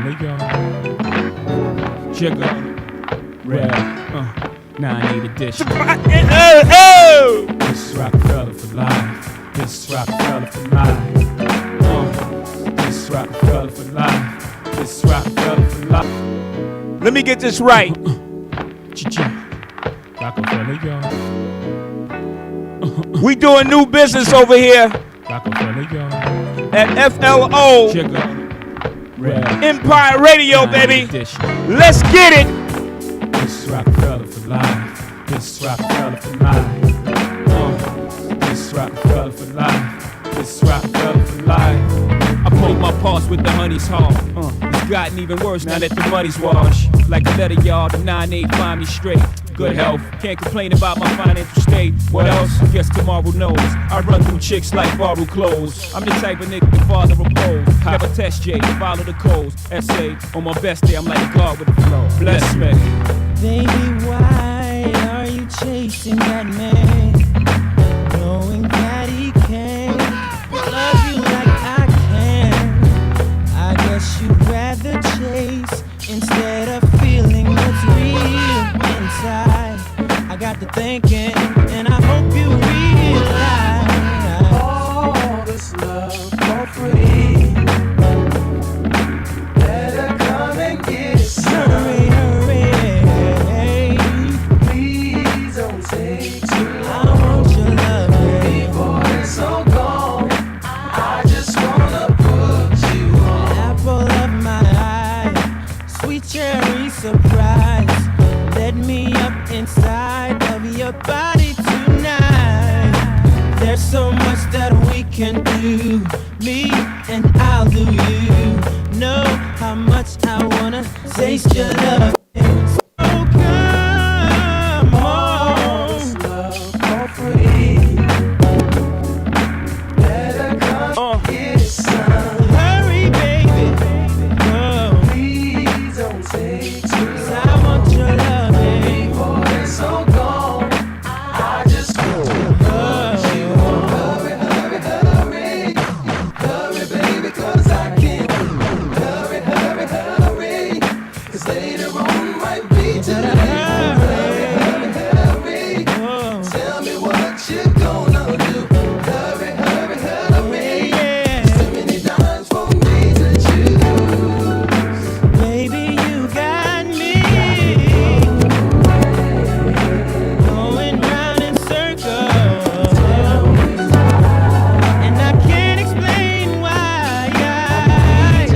Rockefeller, Jigger, Red, now I need a dish. This Rockefeller for life. This Rockefeller for life. This Rockefeller for life. This Rockefeller for life. Let me get this right. Rockefeller, y'all. We doing new business over here Rockefeller, y'all. at FLO Jigger, Red, Empire Radio, baby. Let's get it. This Rockefeller for life. This Rockefeller for life. This Rockefeller for life. This Rockefeller for life. I pulled my pulse with the honey's heart. It's gotten even worse now that the money's washed. Like a letter, y'all, the 9-8 find me straight. Good health, can't complain about my financial state. What else? Guess tomorrow knows. I run through chicks like borrowed clothes. I'm the type of nigga the father of pose. Never test J, follow the codes. Essay, on my best day, I'm like a god with a flow. Bless me. Baby, why are you chasing that man? Knowing that he can't love you like I can. I guess you'd rather chase instead of feeling what's real inside. I got to thinking, and I hope you realize all this love for free. Better come and get some. Hurry, hurry. Please don't take too long. I want your love before it's all gone. I just wanna put you on apple of my eye, sweet cherry surprise. Let me up inside of your body tonight. There's so much that we can do, me and I'll do you. Know how much I wanna taste your love. So come on, this love for free. Better come get some. Hurry, baby. Oh, please don't take too long. I want your love before it's all gone. I just want to love you. Hurry, hurry, hurry. Hurry, baby, 'cause I can't. Hurry, hurry, hurry. 'Cause later on might be too late. Hurry, hurry, hurry. Tell me what you gonna do. Hurry, hurry, hurry. So many times for me to choose. Baby, you got me going round in circles, and I can't explain why I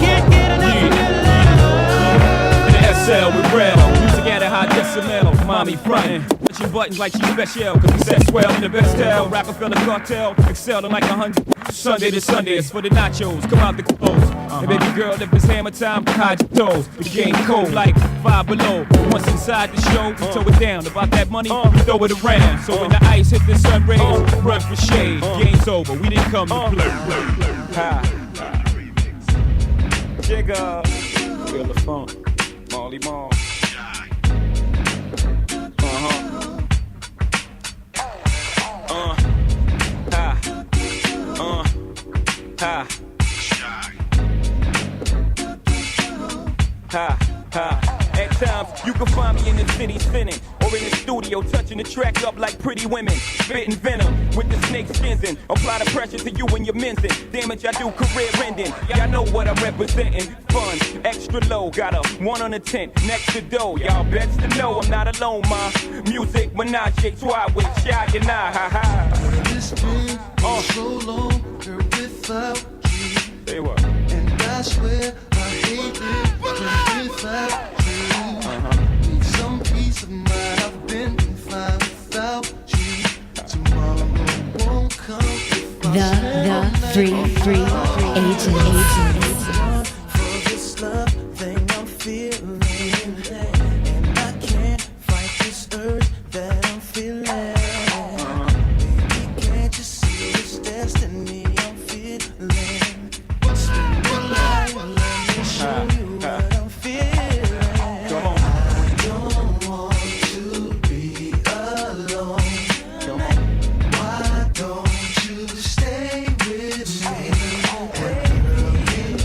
can't get enough of your love. The SL with Rel, music at a high decibel. Mommy frontin', touching buttons like she's special. 'Cause we set swell in the best tell. Rockefeller cartel, excelling like 100. Sunday to Sunday, it's for the nachos. Come out the clothes. And baby girl, if it's hammer time, hide your toes. The game cold like 5 below. Once inside the show, we tow it down. About that money, we throw it around. So when the ice hit the sun rays, run for shade. Game's over, we didn't come to play. Ha. Jigger, feel the funk, Molly Mall. Ha. Ha, ha. At times, you can find me in the city spinning, or in the studio touching the track up like pretty women, spitting venom with the snake skins in. Apply the pressure to you and your men's in. Damage I do, career ending. Y'all know what I'm representing. Fun, extra low, got a 1 on a 10 next to dough. Y'all best to know I'm not alone, ma. Music, menage, twi with shy and I, ha ha. This thing so long, girl, without you. Say what? And I swear I hate it without you. Need some peace of mind. I've been fine without you. Tomorrow won't come if I free agent. For this love thing I'm feeling, and I can't fight this urge that I'm feeling. Baby, can't you see this destiny I'm feeling? Spend the night, let me show you what I'm feeling. I don't want to be alone. Why don't you stay with me? And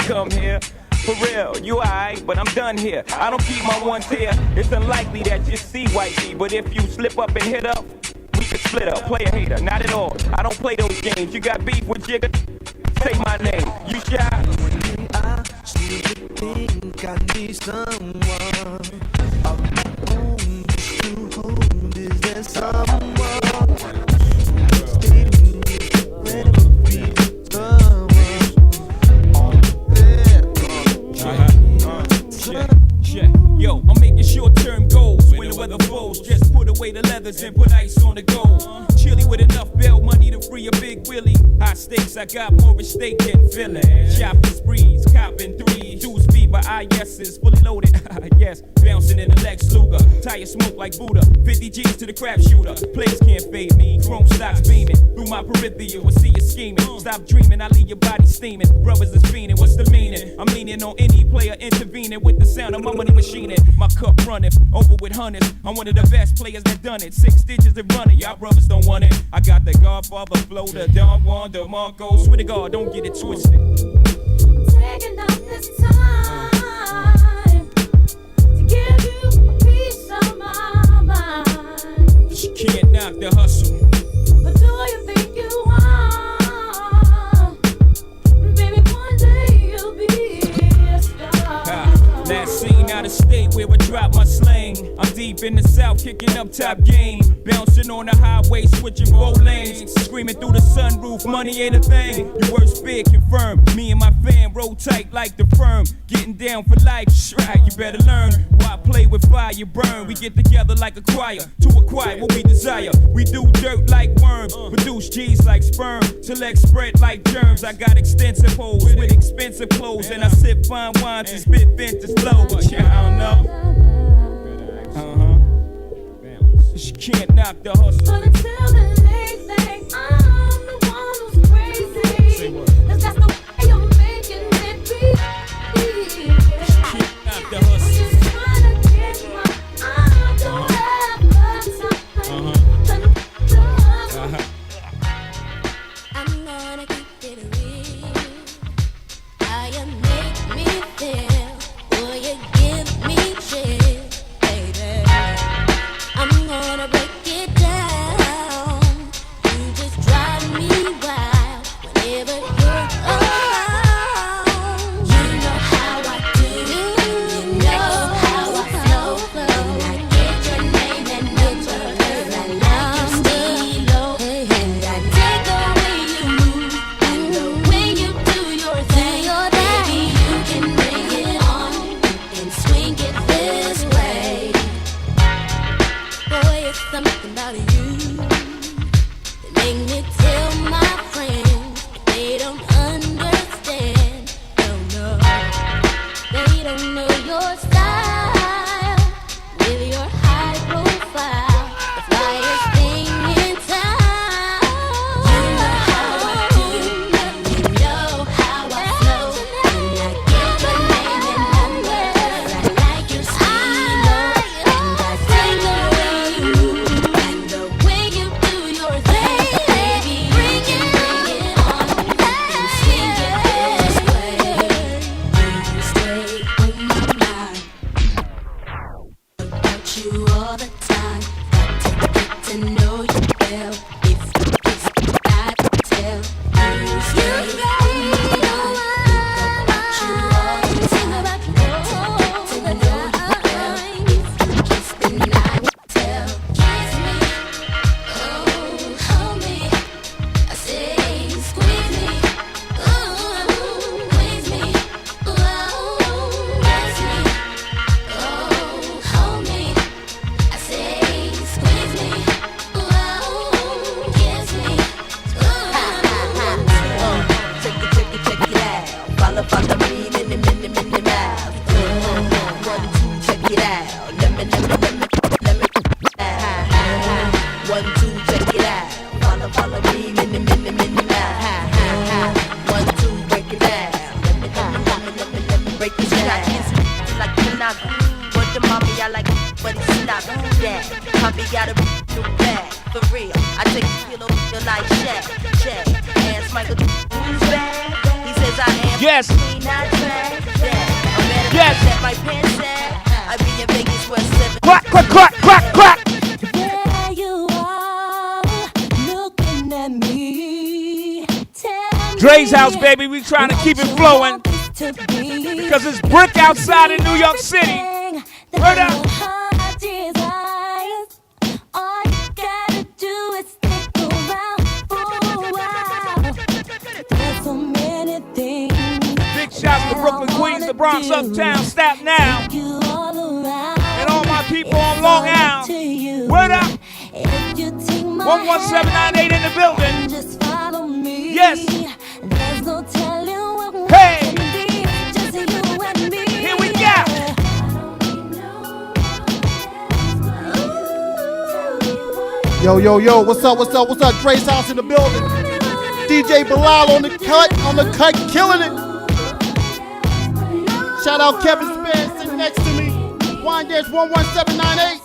Come here. For real, you alright, but I'm done here. I don't keep my ones here. It's unlikely that you see whitey, but if you slip up and hit up, we can split up. Play a hater, not at all. I don't play those games. You got beef with Jigga? Say my name. You shy? I still think I need someone of my own to hold. Is there someone? Yo, I'm making short-term goals. When the weather falls, just put away the leathers and put ice on the gold. Chilly with enough bail money to free a big Willie. High stakes, I got more at stake than Philly. Shopping sprees, copping threes. 2-speed by IS's, fully loaded. Yes, bouncing in the Lex Luger. Tire smoke like Buddha. 50 G's to the crap shooter. Players can't fade me. Chrome stocks beaming. Through my peripheral, I see you scheming. Stop dreaming, I leave your body steaming. Brothers is fiending, what's the meaning? I'm leaning on any player intervening with the sound of my money machining. My cup running, over with hundreds. I'm one of the best players that done it. 6 stitches and running, y'all brothers don't want it. I got the Godfather flow, the Don Juan, the Marco. Swear to God, don't get it twisted. I'm taking up this time to give you a piece of my mind. She can't knock the hustle. But do you think you are? Baby, one day you'll be a star. Last scene out of state where I drop my slang. I'm deep in the south, kicking up top game. Bouncing on the highway, switching 4 lanes. Screaming through the sunroof, money ain't a thing. Your worst fear confirmed. Me and my fam roll tight like the firm. Getting down for life, right, you better learn. Why play with fire, you burn. We get together like a choir to acquire what we desire. We do dirt like worms, produce G's like sperm. Select spread like germs. I got extensive holes with expensive clothes. And I sip fine wines and spit vintage flows. Yeah, I don't know. She can't knock the hustle. But until the late thing, I'm the one who's crazy. 'Cause that's the way you're making it be. She can't knock the hustle. Just trying to get my eye. Don't have the time. I'm gonna keep it real. How you make me feel? Will you give me chill, baby? I'm gonna break it down. You're like check. Ask Michael who's bad. He says I am Yes. clean, not trash. Yeah, I'm better Yes. than my pants said. I be in Vegas West 7. Crack, crack, crack, crack, crack. There you are, looking at me. Tell Dre's me house, baby. We trying to keep it what you flowing want this to be. because it's brick outside in New York City. Word up. Your heart desires. All you gotta do is stick around for a while. There's so many things. Big shouts to Brooklyn, Queens, the Bronx, Uptown, Staten now, You all around. and all my people on Long Island. Word up. If you take my 11798 in the building. just follow me. Yes. There's no telling what we Hey. can be. Just you and me. Here we go. Yo, what's up? Dre's house in the building. DJ Belal on the cut, killing it. Shout out Kevin Spann sitting next to me. Wyandanch 11798.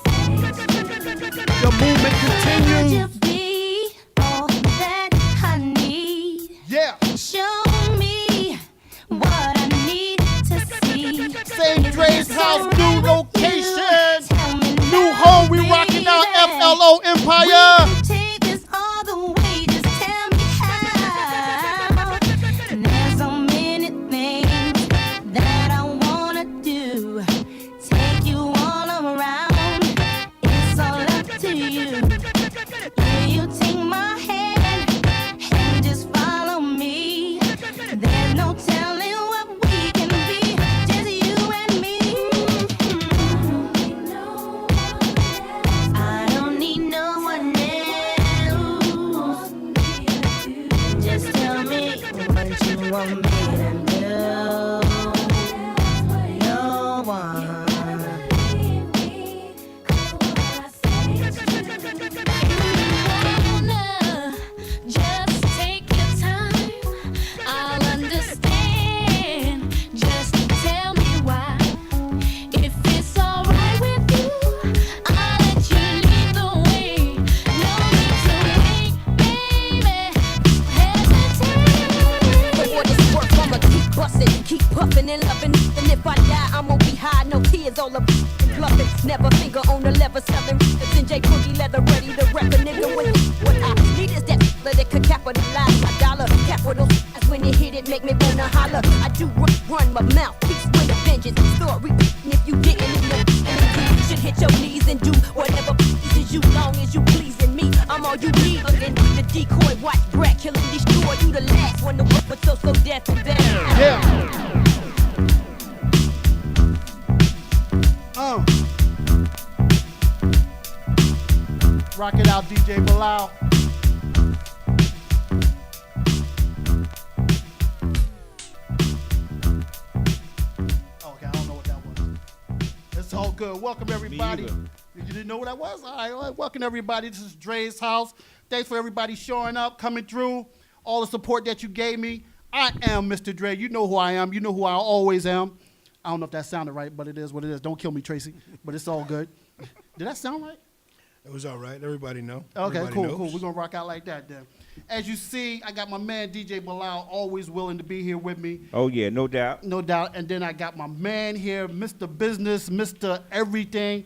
The movement continues. You be all that I need. Yeah. Show me what I need to see. Same Dre's house, new location. Tell me New now, home, we rocking out baby. FLO Empire. We take this all the way, just tell me how. There's so many things that I wanna do. Take you all around, it's all up to you. Yeah, you take my hand and just follow me. There's no telling what we can be, just you and me. I don't need no one else. Just tell me what you want me to do. No one. Just take your time. I'll understand. Just tell me why. If it's alright with you, I'll let you lead the way. No need to wait, baby. Hesitate. For this work, I'ma keep bustin', keep puffin' and lovin'. And if I die, I'ma be high, no tears, all up and bluffin'. Never finger on the lever, sellin' records in J. Cookie leather, ready to rep a nigga with what I need is that that could capitalize my dollar. Capital as when you hit it, make me wanna holler. I do run my mouth, peace with a vengeance. Story, and if you didn't know, you should hit your knees and do whatever pleases you, long as you pleasing me. I'm all you need. Looking the decoy, watch Brad kill and destroy you, the last one to work, but so death and bad. Yeah. Rock it out, DJ Belal. Okay, I don't know what that was. It's all good. Welcome, everybody. You didn't know what that was? All right, welcome, everybody. This is Dre's house. Thanks for everybody showing up, coming through, all the support that you gave me. I am Mr. Dre. You know who I am. You know who I always am. I don't know if that sounded right, but it is what it is. Don't kill me, Tracy, but it's all good. Did that sound right? It was all right. Everybody know. Okay, Everybody cool. knows. We're going to rock out like that then. As you see, I got my man DJ Belal always willing to be here with me. Oh, yeah, no doubt. No doubt. And then I got my man here, Mr. Business, Mr. Everything,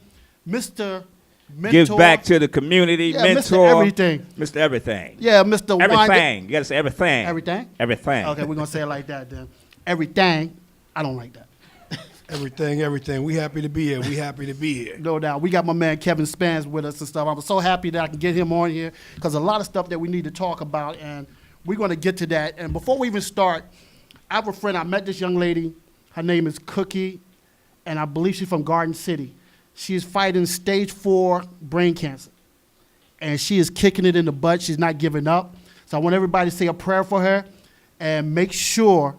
Mr. Mentor. Gives back to the community, Yeah, mentor. Mr. Everything. Mr. Everything. Yeah, Mr. Everything. You got to say everything. Everything? Everything. Okay, we're going to say it like that then. Everything. I don't like that. Everything. We happy to be here. We happy to be here. No doubt. We got my man Kevin Spann with us and stuff. I'm so happy that I can get him on here because a lot of stuff that we need to talk about, and we're going to get to that. And before we even start, I have a friend. I met this young lady. Her name is Cookie, and I believe she's from Garden City. She is fighting stage 4 brain cancer, and she is kicking it in the butt. She's not giving up. So I want everybody to say a prayer for her and make sure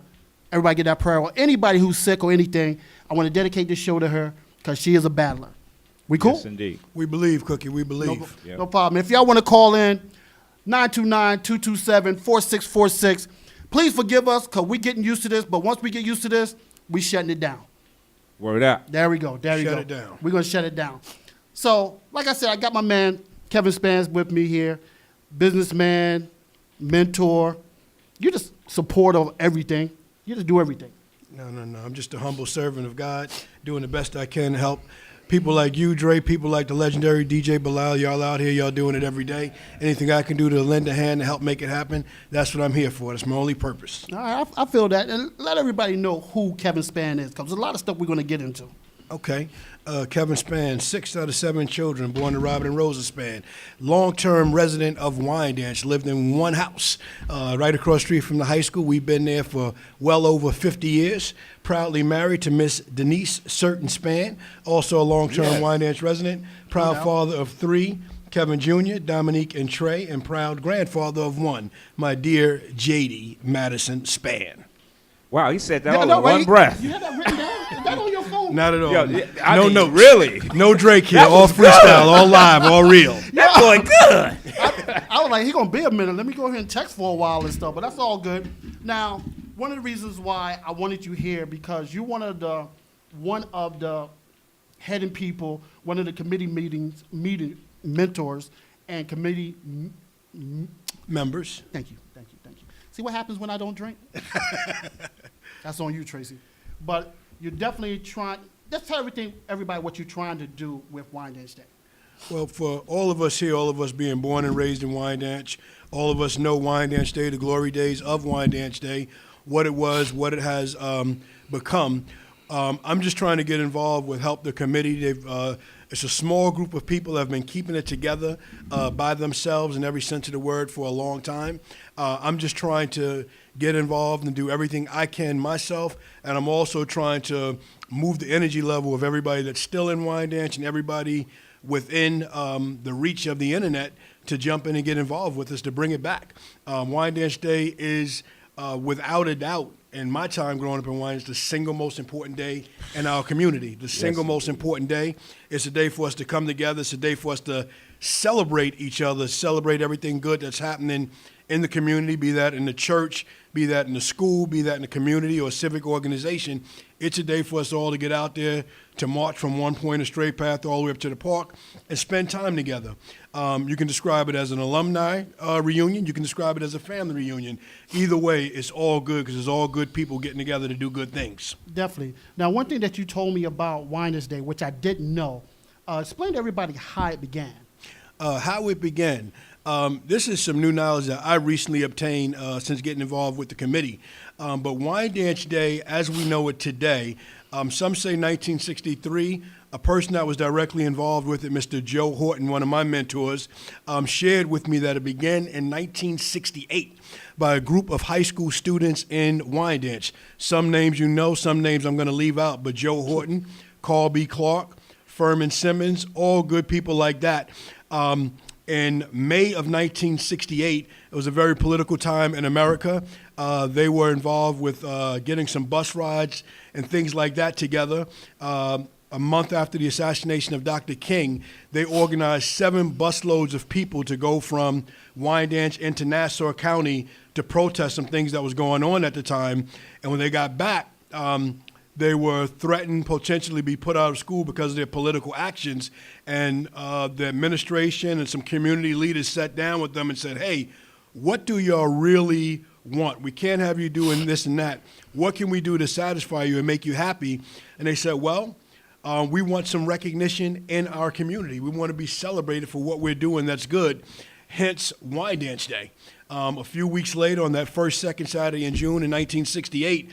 everybody get that prayer. Or anybody who's sick or anything, I want to dedicate this show to her because she is a battler. We cool? Yes, indeed. We believe, Cookie. We believe. No problem. If y'all want to call in, 929-227-4646. Please forgive us because we're getting used to this, but once we get used to this, we shutting it down. Word up. There we go. There you go. Shut it down. We're going to shut it down. So, like I said, I got my man Kevin Spann with me here. businessman, mentor. You're just supporter of everything. You just do everything. No. I'm just a humble servant of God, doing the best I can to help people like you, Dre, people like the legendary DJ Belal. Y'all out here, y'all doing it every day. Anything I can do to lend a hand to help make it happen, that's what I'm here for. That's my only purpose. All right, I feel that. And let everybody know who Kevin Spann is, because there's a lot of stuff we're going to get into. Okay. Kevin Spann, 6 out of 7 children, born to Robert and Rosa Spann. Long-term resident of Wyandanch, lived in one house right across the street from the high school. We've been there for well over 50 years. Proudly married to Miss Denise Certain Spann, also a long-term Wyandanch resident. Proud father of 3, Kevin Jr., Dominique, and Trey, and proud grandfather of 1, my dear J.D. Madison Spann. Wow, he said that all in one breath. You had that written down? Is that on your phone? Not at all. Yo, No notes. Really? No Drake here. All freestyle, all live, all real. That boy good. I was like, he's going to be a minute. Let me go ahead and text for a while and stuff, but that's all good. Now, one of the reasons why I wanted you here, because you're one of the heading people, one of the committee meeting mentors and committee Members. Thank you. See what happens when I don't drink? That's on you, Tracy. But you're definitely trying. Just tell everybody what you're trying to do with Wyandanch Day. Well, for all of us here, all of us being born and raised in Wyandanch, all of us know Wyandanch Day, the glory days of Wyandanch Day, what it was, what it has become. I'm just trying to get involved with help the committee. It's a small group of people that have been keeping it together by themselves in every sense of the word for a long time. I'm just trying to get involved and do everything I can myself, and I'm also trying to move the energy level of everybody that's still in Wyandanch and everybody within the reach of the internet to jump in and get involved with us to bring it back. Wyandanch Day is, without a doubt, in my time growing up in Wyandanch, the single most important day in our community. The single most important day. It's a day for us to come together. It's a day for us to celebrate each other, celebrate everything good that's happening in the community, be that in the church, be that in the school, be that in the community or a civic organization. It's a day for us all to get out there, to march from one point of straight path all the way up to the park and spend time together. You can describe it as an alumni reunion. You can describe it as a family reunion. Either way, it's all good because it's all good people getting together to do good things. Definitely. Now, one thing that you told me about Wyandanch Day, which I didn't know, explain to everybody how it began. How it began. This is some new knowledge that I recently obtained since getting involved with the committee. But Wyandanch Day, as we know it today, some say 1963. A person that was directly involved with it, Mr. Joe Horton, one of my mentors, shared with me that it began in 1968 by a group of high school students in Wyandanch. Some names you know, some names I'm going to leave out, but Joe Horton, Carl B. Clark, Furman Simmons, all good people like that. In May of 1968, it was a very political time in America. They were involved with getting some bus rides and things like that together. A month after the assassination of Dr. King, they organized 7 busloads of people to go from Wyandanch into Nassau County to protest some things that was going on at the time. And when they got back, they were threatened potentially be put out of school because of their political actions. And the administration and some community leaders sat down with them and said, hey, what do y'all really want? We can't have you doing this and that. What can we do to satisfy you and make you happy? And they said, well, we want some recognition in our community. We want to be celebrated for what we're doing that's good, hence Wyandanch Day. A few weeks later, on that second Saturday in June in 1968,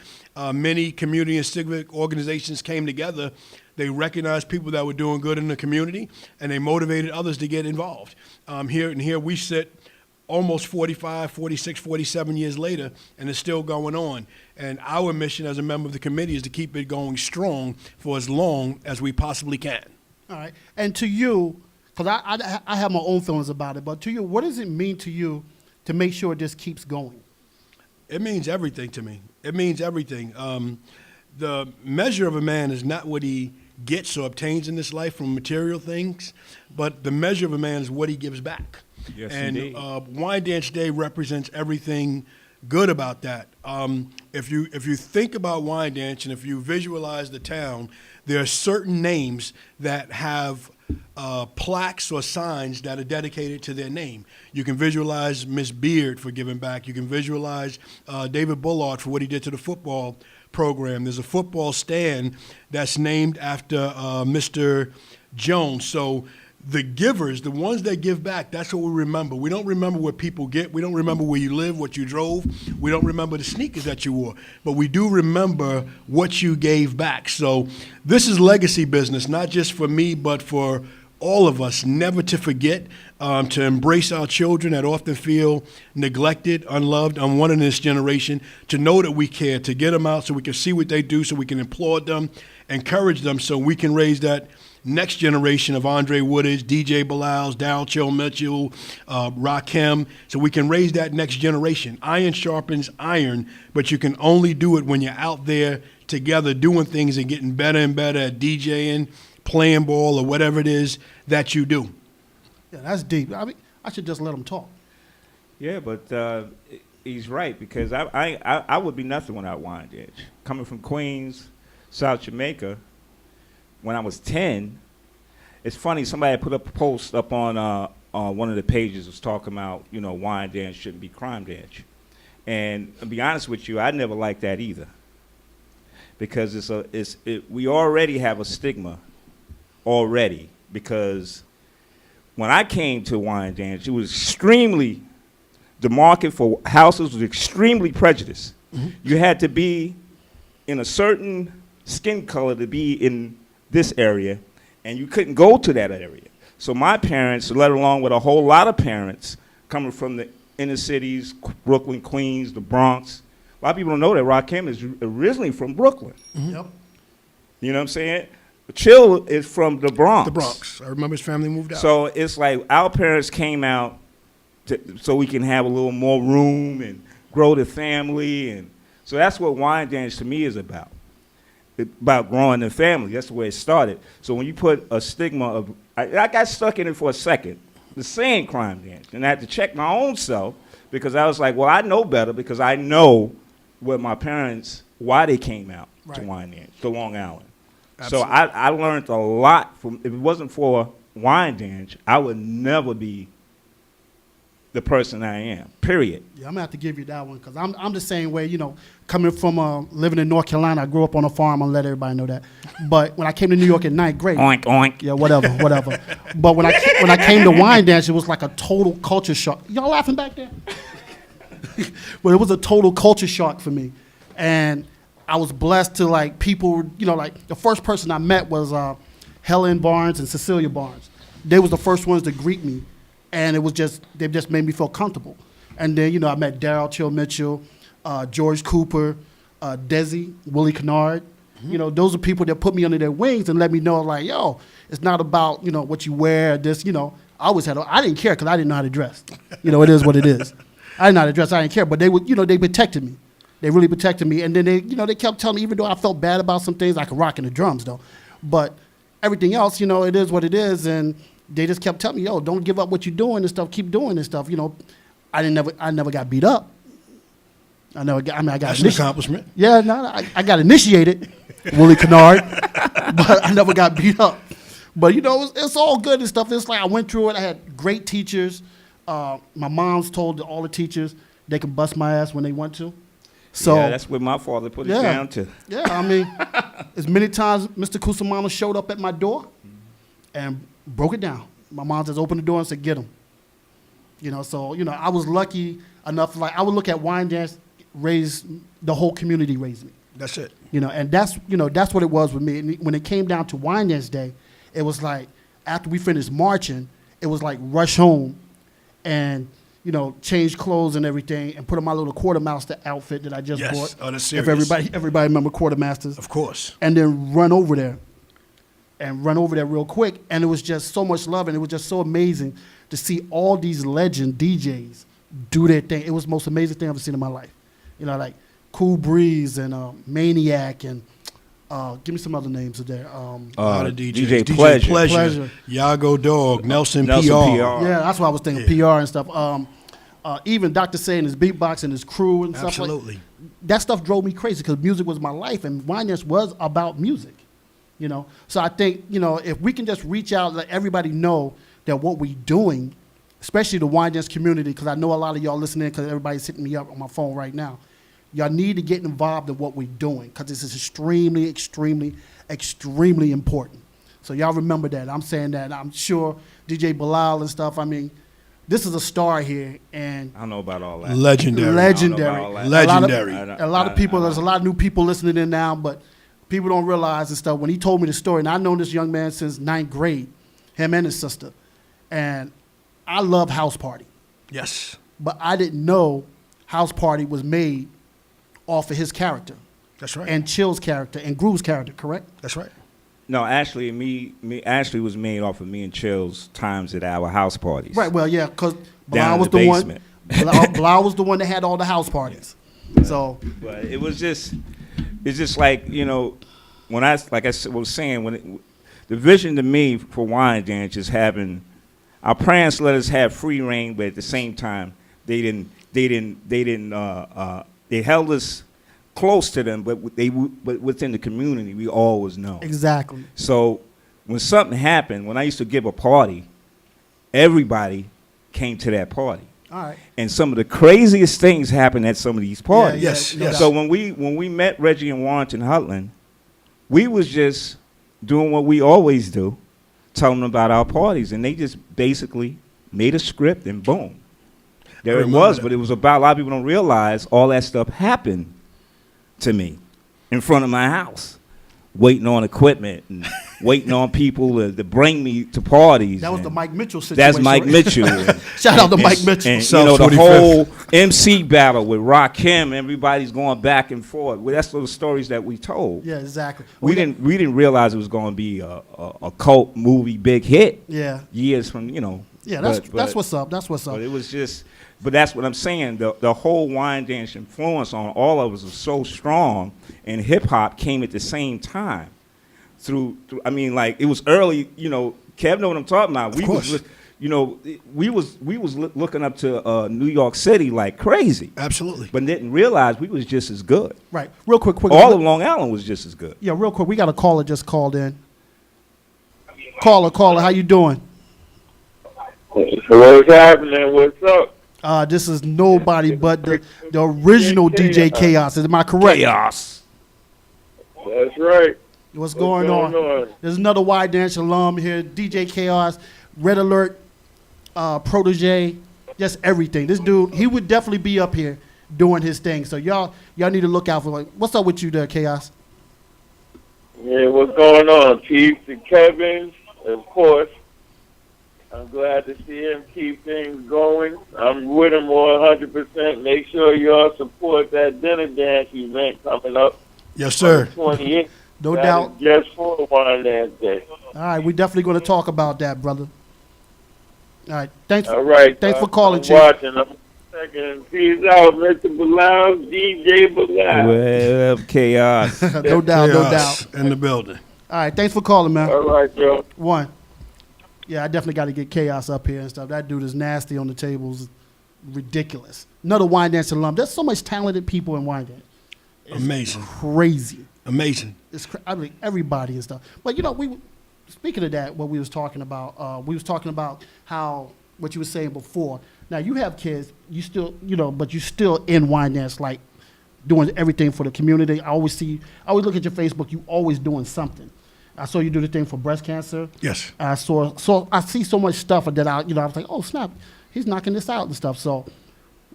many community and civic organizations came together. They recognized people that were doing good in the community, and they motivated others to get involved. Here we sit almost 45, 46, 47 years later, and it's still going on. And our mission as a member of the committee is to keep it going strong for as long as we possibly can. All right. And to you, because I have my own feelings about it, but to you, what does it mean to you to make sure this keeps going? It means everything to me. It means everything. The measure of a man is not what he gets or obtains in this life from material things, but the measure of a man is what he gives back. Yes, and indeed. Wyandanch Day represents everything good about that. If you think about Wyandanch and if you visualize the town, there are certain names that have plaques or signs that are dedicated to their name. You can visualize Miss Beard for giving back. You can visualize David Bullard for what he did to the football program. There's a football stand that's named after Mr. Jones. So the givers, the ones that give back, that's what we remember. We don't remember what people get. We don't remember where you live, what you drove. We don't remember the sneakers that you wore. But we do remember what you gave back. So this is legacy business, not just for me, but for all of us, never to forget, to embrace our children that often feel neglected, unloved, unwanted in this generation, to know that we care, to get them out so we can see what they do, so we can applaud them, encourage them, so we can raise that next generation of Andre Woodage, DJ Belals, Darryl Chill Mitchell, Rakim, so we can raise that next generation. Iron sharpens iron, but you can only do it when you're out there together doing things and getting better and better at DJing, playing ball, or whatever it is that you do. Yeah, that's deep. I mean, I should just let him talk. Yeah, but he's right, because I would be nothing without Wyandanch. Coming from Queens, South Jamaica, when I was 10, it's funny, somebody put up a post up on one of the pages was talking about, Wyandanch shouldn't be crime dance. And to be honest with you, I never liked that either, because we already have a stigma already, because when I came to Wyandanch, it was extremely, the market for houses was extremely prejudiced. Mm-hmm. You had to be in a certain skin color to be in this area, and you couldn't go to that area. So my parents, let along with a whole lot of parents coming from the inner cities, Brooklyn, Queens, the Bronx. A lot of people don't know that Rakim is originally from Brooklyn. Mm-hmm. Yep. You know what I'm saying? Chill is from the Bronx. The Bronx. I remember his family moved out. So it's like our parents came out so we can have a little more room and grow the family. And so that's what Wyandanch to me is about. About growing the family. That's the way it started. So when you put a stigma of, I got stuck in it for a second, the saying crime dance. And I had to check my own self, because I was like, well, I know better, because I know what my parents, why they came out to Wyandanch, to Long Island. Absolutely. So I learned a lot from, if it wasn't for Wyandanch, I would never be the person I am, period. Yeah, I'm going to have to give you that one, because I'm the same way, coming from living in North Carolina. I grew up on a farm. I'll let everybody know that. But when I came to New York in ninth grade. Oink, oink. Yeah, whatever. But when I came to Wyandanch, it was like a total culture shock. Y'all laughing back there? But it was a total culture shock for me. And I was blessed to, people, the first person I met was Helen Barnes and Cecilia Barnes. They was the first ones to greet me. And it was they just made me feel comfortable. And then, I met Darryl Chill Mitchell, George Cooper, Desi, Willie Kennard. Mm-hmm. Those are people that put me under their wings and let me know, yo, it's not about, what you wear, this, I always I didn't care, because I didn't know how to dress. It is what it is. I didn't know how to dress, I didn't care. But they would, they protected me. They really protected me. And then they kept telling me, even though I felt bad about some things, I could rock in the drums, though. But everything else, it is what it is. And they just kept telling me, yo, don't give up what you're doing and stuff. Keep doing this stuff. I never got beat up. I got That's an accomplishment. Yeah, no, I got initiated, Willie Kennard, but I never got beat up. But it's all good and stuff. It's like I went through it. I had great teachers. My mom's told all the teachers they can bust my ass when they want to. So yeah, that's what my father put it down to. Yeah, I mean, as many times Mr. Kusamano showed up at my door and broke it down. My mom just opened the door and said, "Get him." So I was lucky enough. I would look at Wyandanch the whole community raised me. That's it. And that's what it was with me. And when it came down to Wyandanch Day, it was like after we finished marching, it was like rush home, and change clothes and everything, and put on my little quartermaster outfit that I just bought. Oh, that's serious. If everybody remember quartermasters, of course. And then run over there real quick, and it was just so much love, and it was just so amazing to see all these legend DJs do their thing. It was the most amazing thing I've ever seen in my life. Like Cool Breeze and Maniac and give me some other names of there. DJ Pleasure, Yago Dog, Nelson PR. Yeah, that's what I was thinking, PR and stuff. even Dr. Say and his beatbox and his crew and stuff Absolutely. like that stuff drove me crazy because music was my life and Wyandanch was about music, you know. So I think, you know, if we can just reach out, let everybody know that what we're doing, especially the Wyandanch community, because I know a lot of y'all listening because everybody's hitting me up on my phone right now. Y'all need to get involved in what we're doing because this is extremely, extremely, extremely important. So y'all remember that. I'm saying that. I'm sure DJ Belal and stuff, I mean, this is a star here, and I don't know about all that. Legendary. Legendary. Legendary. A lot of people, there's a lot of new people listening in now, but people don't realize and stuff. When he told me the story, and I've known this young man since 9th grade, him and his sister, and I love House Party. Yes. But I didn't know House Party was made off of his character. That's right. And Chill's character and Groove's character, correct? That's right. No, actually, me actually was made off of me and Chill's times at our house parties. Right, well, yeah, because Down Bilal in was the the one. basement. Bilal was the one that had all the house parties. So, But it was just, it's just like, you know, when I, like I was saying, the vision to me for Wyandanch is having, our parents let us have free reign, but at the same time, they held us close to them, but but within the community, we always know. exactly. So when something happened, when I used to give a party, everybody came to that party. All right. And some of the craziest things happened at some of these parties. Yes, no yes. So when we met Reggie and Warrington Hutland, we was just doing what we always do, telling them about our parties, and they just basically made a script and boom. There it was, that. but it was about, a lot of people don't realize all that stuff happened to me in front of my house, waiting on equipment and waiting on people to bring me to parties. That was and the Mike Mitchell situation. That's Mike right? Mitchell. Shout out to Mike Mitchell. And, South you know, the 25th. whole MC battle with Rakim, everybody's going back and forth. Well, that's those stories that we told. Yeah, exactly. We didn't realize it was going to be a cult movie big hit. Yeah. Years from, you know. Yeah, that's what's up. That's what's up. But it was just, but that's what I'm saying. The whole Wyandanch influence on all of us was so strong, and hip hop came at the same time. Through, I mean, like it was early. You know, Kev know what I'm talking about. Of course. We was looking up to New York City like crazy. Absolutely. But didn't realize we was just as good. Right. Real quick. All of Long Island was just as good. Yeah, real quick. We got a caller just called in. Caller, how you doing? What's happening? What's up? This is nobody but the original DJ Chaos. Am I correct? Chaos. That's right. What's going on? There's another Wyandanch alum here, DJ Chaos, Red Alert, protege, just everything. This dude, he would definitely be up here doing his thing. So y'all need to look out for. What's up with you there, Chaos? Yeah, what's going on? Chief to Kevin, of course. I'm glad to see him keep things going. I'm with him 100%. Make sure y'all support that dinner dance event coming up. Yes, sir. 28th. No doubt. Just for Wyandanch Day. All right, we're definitely going to talk about that, brother. All right, thanks. All right. Thanks for calling, I'm Chief. watching. I'm second. Peace out, Mr. Belal, DJ Belal. Well, Chaos. No doubt. Chaos in the building. All right, thanks for calling, man. All right, yo. One. Yeah, I definitely got to get Chaos up here and stuff. That dude is nasty on the tables. Ridiculous. Another Wyandanch alum. There's so much talented people in Wyandanch. It's Amazing. Crazy. Amazing. I mean, everybody and stuff. But, you know, speaking of that, what we was talking about, how, what you were saying before. Now, you have kids, you still, you know, but you still in Wyandanch, like, doing everything for the community. I always look at your Facebook, you always doing something. I saw you do the thing for breast cancer. Yes. I see so much stuff that I was like, oh snap, he's knocking this out and stuff. So,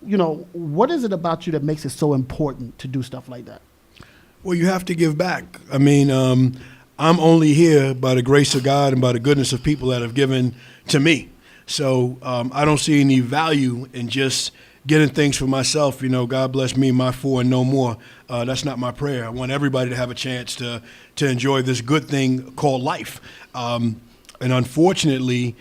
you know, what is it about you that makes it so important to do stuff like that? Well, you have to give back. I mean, I'm only here by the grace of God and by the goodness of people that have given to me. So I don't see any value in just getting things for myself. You know, God bless me, my four and no more. That's not my prayer. I want everybody to have a chance to enjoy this good thing called life. And unfortunately,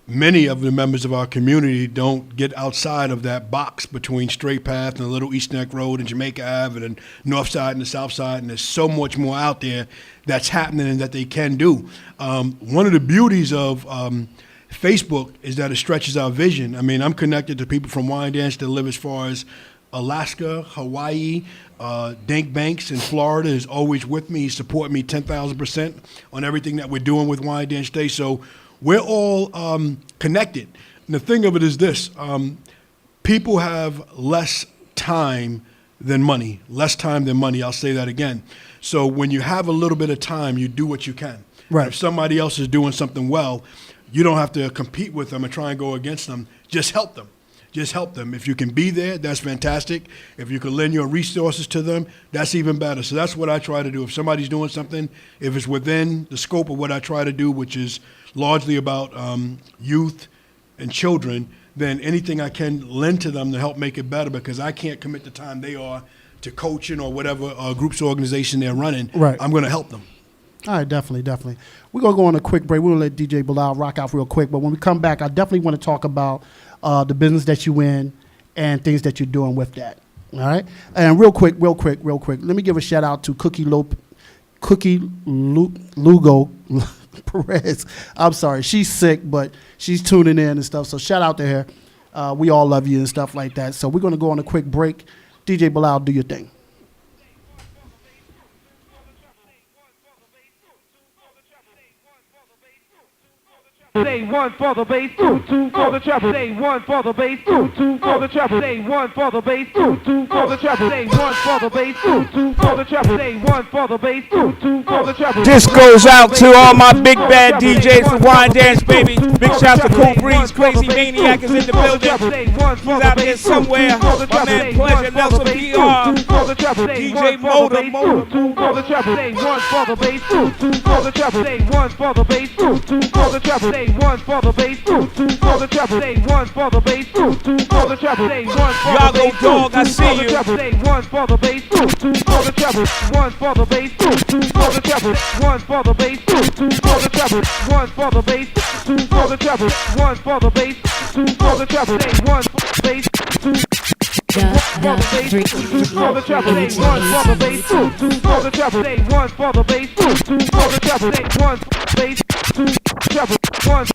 many of the members of our community don't get outside of that box between Straight Path and the Little East Neck Road and Jamaica Ave and the North Side and the South Side. And there's so much more out there that's happening and that they can do. One of the beauties of Facebook is that it stretches our vision. I mean, I'm connected to people from Wyandanch that live as far as Alaska, Hawaii. Dank Banks in Florida is always with me. He supports me 10,000% on everything that we're doing with Wyandanch Day. So we're all connected. And the thing of it is this, people have less time than money. Less time than money, I'll say that again. So when you have a little bit of time, you do what you can. Right. If somebody else is doing something well, you don't have to compete with them and try and go against them. Just help them. Just help them. If you can be there, that's fantastic. If you can lend your resources to them, that's even better. So that's what I try to do. If somebody's doing something, if it's within the scope of what I try to do, which is largely about youth and children, then anything I can lend to them to help make it better, because I can't commit the time they are to coaching or whatever groups or organization they're running. Right. I'm going to help them. All right, definitely. We're going to go on a quick break. We're going to let DJ Belal rock out real quick. But when we come back, I definitely want to talk about the business that you in and things that you're doing with that. All right? And real quick, let me give a shout out to Cookie Lugo Perez. I'm sorry. She's sick, but she's tuning in and stuff. So shout out to her. We all love you and stuff like that. So we're going to go on a quick break. DJ Belal, do your thing. Say one for the bass, two for the treble. Say one for the bass, two for the treble. Say one for the bass, two for the treble. Say one for the bass, two for the treble. Say one for the bass, two for the treble. This goes out to all my big bad DJs from Wyandanch, baby. Big shouts to Cool Breeze, Crazy Maniac is in the building. He's out there somewhere. My man Pleasure, Nelson PR, DJ Motor. Two for the treble. Say one for the bass, two for the treble. Say one for the bass, two for the treble. Say one for the bass, two for the treble. Say one for the bass, two for the treble. Say one for the bass, dog, I see you. Say one for the bass, two for the treble. One for the bass, two for the treble. One for the bass, two for the treble. One for the bass, two for the treble. One for the bass, two for the treble. Say one for the bass, two. For the treble, say one for the bass, two for the treble, say one for the bass, two for the treble, say one for the bass, two treble, one.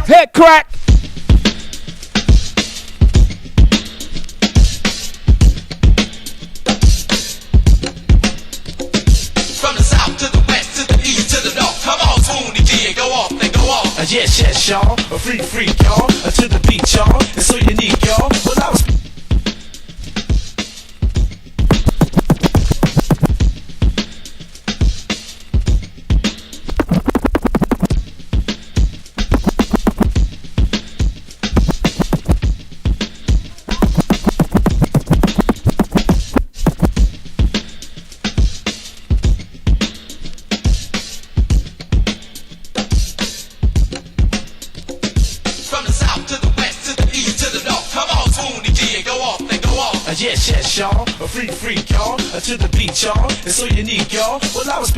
Head crack. From the south to the west to the east to the north. Come on, Tony G, go off, then go off. Yes, y'all. A freak, y'all. To the beat, y'all. It's so unique, y'all. Well, I was. Yes, y'all. A freak, y'all. To the beat, y'all. It's so unique, y'all. Well, I was.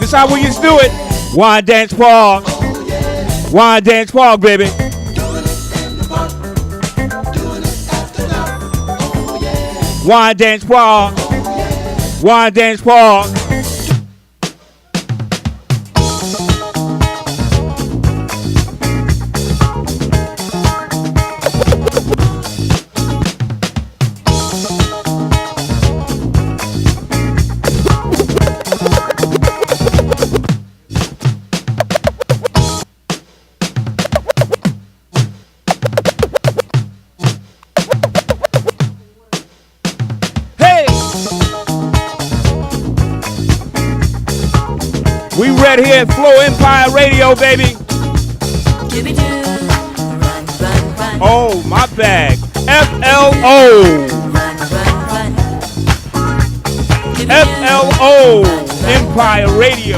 is how we used to do it. Wyandanch Park. Wyandanch Park, baby. Wyandanch Park. Wyandanch Park. We right here at Flow Empire Radio, baby. Oh, my bag. FLO. FLO Empire Radio.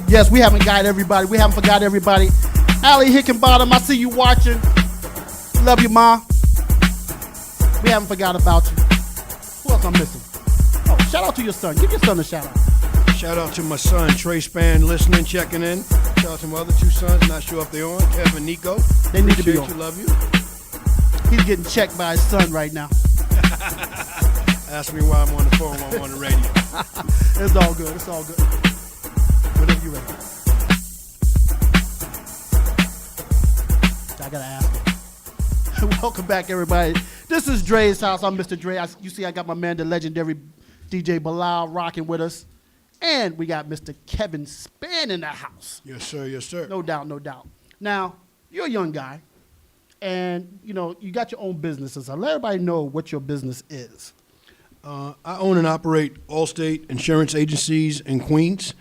Yes, we haven't got everybody. We haven't forgot everybody. Allie Hickenbottom, I see you watching. Love you, Ma. We haven't forgot about you. Who else I'm missing? Oh, shout out to your son. Give your son a shout out. Shout out to my son, Trey Spann, listening, checking in. Shout out to my other two sons, not sure if they're on. Kevin and Nico. They need to be on. You, love you. He's getting checked by his son right now. Ask me why I'm on the phone while I'm on the radio. It's all good. It's all good. Whenever you're ready. I gotta ask him. Welcome back, everybody. This is Dre's house. I'm Mr. Dre. You see, I got my man, the legendary DJ Belal, rocking with us. And we got Mr. Kevin Spann in the house. Yes, sir. Yes, sir. No doubt, no doubt. Now, you're a young guy, and, you know, you got your own businesses. So let everybody know what your business is. I own and operate Allstate Insurance Agencies in Queens.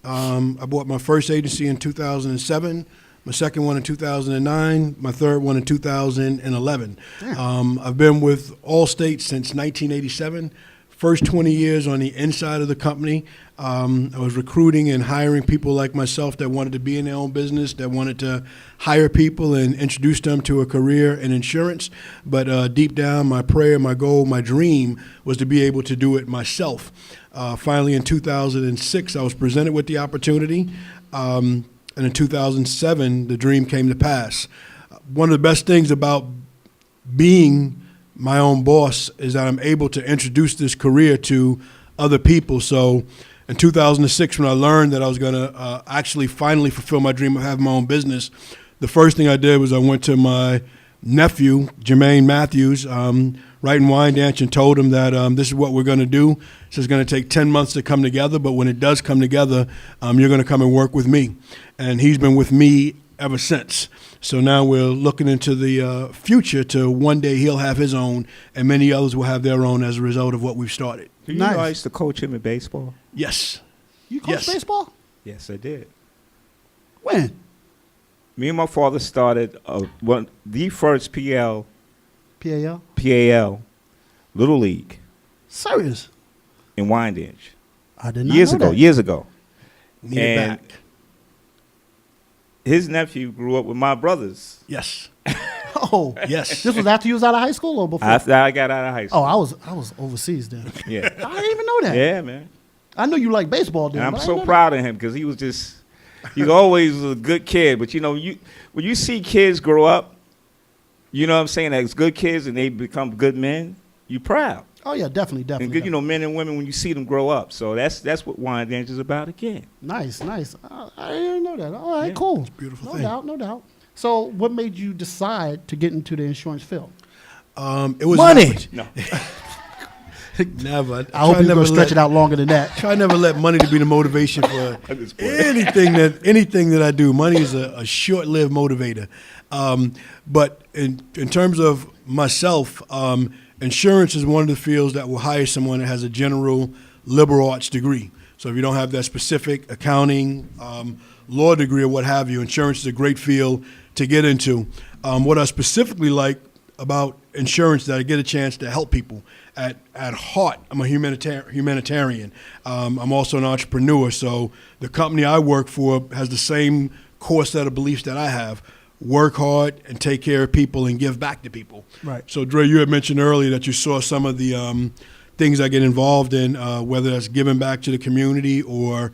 I bought my first agency in 2007, my second one in 2009, my third one in 2011. I've been with Allstate since 1987. First 20 years on the inside of the company. I was recruiting and hiring people like myself that wanted to be in their own business, that wanted to hire people and introduce them to a career in insurance. But deep down, my prayer, my goal, my dream was to be able to do it myself. Finally, in 2006, I was presented with the opportunity. And in 2007, the dream came to pass. One of the best things about being my own boss is that I'm able to introduce this career to other people. So in 2006, when I learned that I was going to actually finally fulfill my dream of having my own business, the first thing I did was I went to my nephew, Jermaine Matthews, right in Wyandanch, and told him that this is what we're going to do. So it's going to take 10 months to come together, but when it does come together, you're going to come and work with me. And he's been with me ever since. So now we're looking into the future to one day he'll have his own, and many others will have their own as a result of what we've started. Do you know I used to coach him in baseball? Yes. You coached baseball? Yes, I did. When? Me and my father started the first PAL Little League. Serious? In Wyandanch. I did not Years know ago. that. Years ago. Need it And back. his nephew grew up with my brothers. Yes. Oh, yes. This was after you was out of high school or before? After I got out of high school. Oh, I was overseas then. Yeah. I didn't even know that. Yeah, man. I knew you liked baseball then. And I'm but I so didn't know proud of him because he's always a good kid. But, when you see kids grow up, you know what I'm saying, as good kids and they become good men, you're proud. that. Oh, yeah, definitely. And good, men and women when you see them grow up. So that's what Wyandanch is about again. Nice. I didn't know that. All right, cool. Beautiful thing. No doubt. So what made you decide to get into the insurance field? It was money. No. Never. I hope you're going to stretch it out longer than that. Try never let money to be the motivation for anything that I do. Money is a short-lived motivator. But in terms of myself, insurance is one of the fields that will hire someone that has a general liberal arts degree. So if you don't have that specific accounting, law degree or what have you, insurance is a great field to get into. What I specifically like about insurance is that I get a chance to help people. At heart, I'm a humanitarian. I'm also an entrepreneur, so the company I work for has the same core set of beliefs that I have. Work hard and take care of people and give back to people. Right. So, Dre, you had mentioned earlier that you saw some of the things I get involved in, whether that's giving back to the community or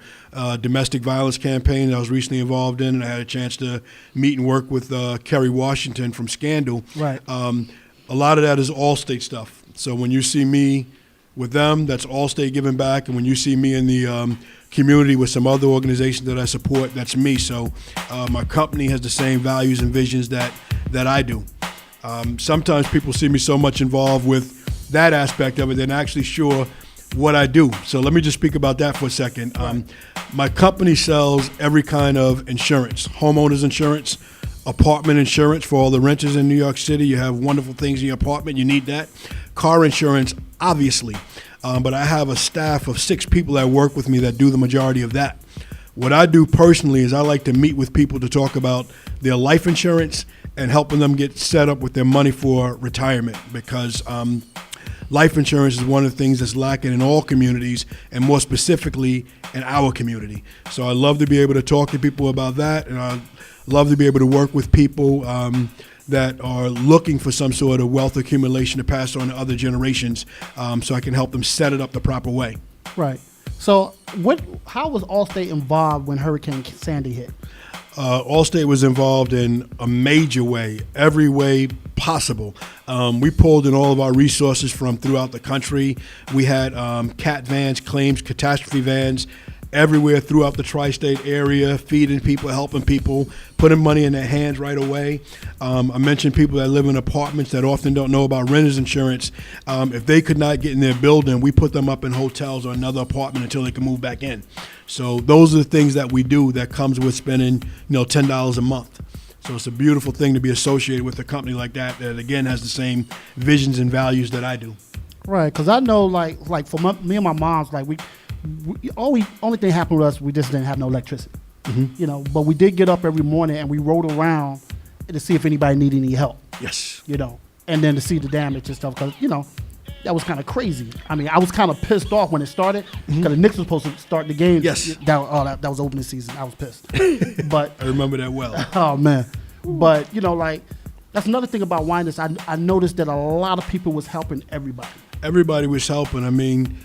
domestic violence campaign that I was recently involved in, and I had a chance to meet and work with Kerry Washington from Scandal. Right. A lot of that is Allstate stuff. So when you see me with them, that's Allstate giving back, and when you see me in the community with some other organizations that I support, that's me. So my company has the same values and visions that I do. Sometimes people see me so much involved with that aspect of it, they're not actually sure what I do. So let me just speak about that for a second. My company sells every kind of insurance, homeowners insurance, apartment insurance for all the renters in New York City. You have wonderful things in your apartment, you need that. Car insurance, obviously. But I have a staff of 6 people that work with me that do the majority of that. What I do personally is I like to meet with people to talk about their life insurance and helping them get set up with their money for retirement, because life insurance is one of the things that's lacking in all communities, and more specifically in our community. So I love to be able to talk to people about that, and I love to be able to work with people that are looking for some sort of wealth accumulation to pass on to other generations, so I can help them set it up the proper way. Right. So how was Allstate involved when Hurricane Sandy hit? Allstate was involved in a major way, every way possible. We pulled in all of our resources from throughout the country. We had CAT vans, claims, catastrophe vans, everywhere throughout the tri-state area, feeding people, helping people, putting money in their hands right away. I mentioned people that live in apartments that often don't know about renter's insurance. If they could not get in their building, we put them up in hotels or another apartment until they can move back in. So those are the things that we do that comes with spending, $10 a month. So it's a beautiful thing to be associated with a company like that again has the same visions and values that I do. Right, because I know like for me and my mom's, like we only thing happened with us, we just didn't have no electricity. Mm-hmm. But we did get up every morning and we rode around to see if anybody needed any help. Yes. And then to see the damage and stuff, because that was kind of crazy. I mean, I was kind of pissed off when it started because the Knicks was supposed to start the game. Yes. That was opening season. I was pissed. But I remember that well. Oh man. But that's another thing about Wyandanch. I noticed that a lot of people was helping everybody. Everybody was helping. I mean,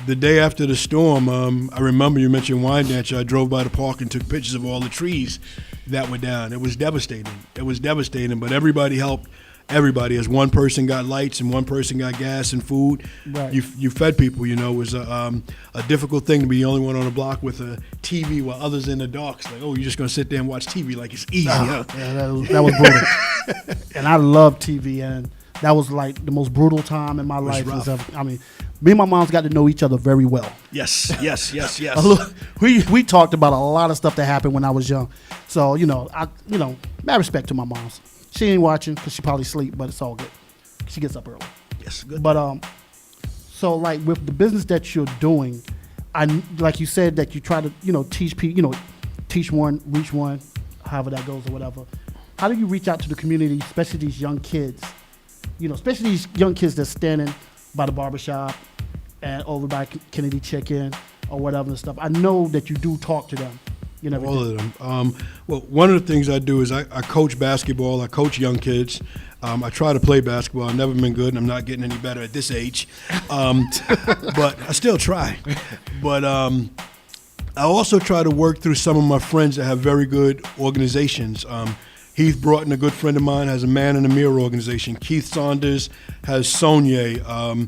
the day after the storm, I remember you mentioned Wyandanch. I drove by the park and took pictures of all the trees that were down. It was devastating. But everybody helped everybody. As one person got lights and one person got gas and food, right. you fed people. It was a difficult thing to be the only one on the block with a TV while others in the dark. It's like, oh, you're just going to sit there and watch TV like it's easy. Huh? Yeah, that was brutal. And I love TV, and that was like the most brutal time in my life. Me and my mom's got to know each other very well. Yes. We talked about a lot of stuff that happened when I was young. So, mad respect to my mom's. She ain't watching because she probably sleep, but it's all good. She gets up early. Yes, good. But so like with the business that you're doing, like you said that you try to teach people, teach one, reach one, however that goes or whatever. How do you reach out to the community, especially these young kids? Especially these young kids that's standing by the barbershop and over by Kennedy Chicken or whatever and stuff. I know that you do talk to them. All of them. Well, one of the things I do is I coach basketball. I coach young kids. I try to play basketball. I've never been good, and I'm not getting any better at this age. But I still try. But I also try to work through some of my friends that have very good organizations. Heath Broughton, a good friend of mine, has a Man in the Mirror organization. Keith Saunders has Sonia.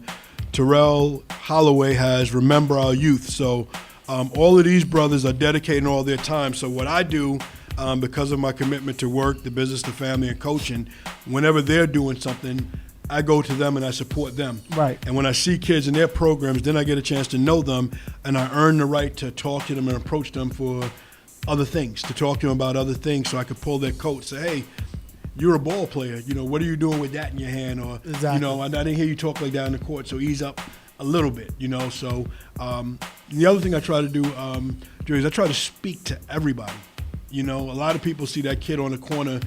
Terrell Holloway has Remember Our Youth. So all of these brothers are dedicating all their time. So what I do, because of my commitment to work, the business, the family, and coaching, whenever they're doing something, I go to them and I support them. Right. And when I see kids in their programs, then I get a chance to know them, and I earn the right to talk to them and approach them for other things, to talk to them about other things, so I could pull their coat, say, hey, you're a ball player. What are you doing with that in your hand? Or, exactly. I didn't hear you talk like that in the court, so ease up a little bit, So the other thing I try to do, Jerry, is I try to speak to everybody. A lot of people see that kid on the corner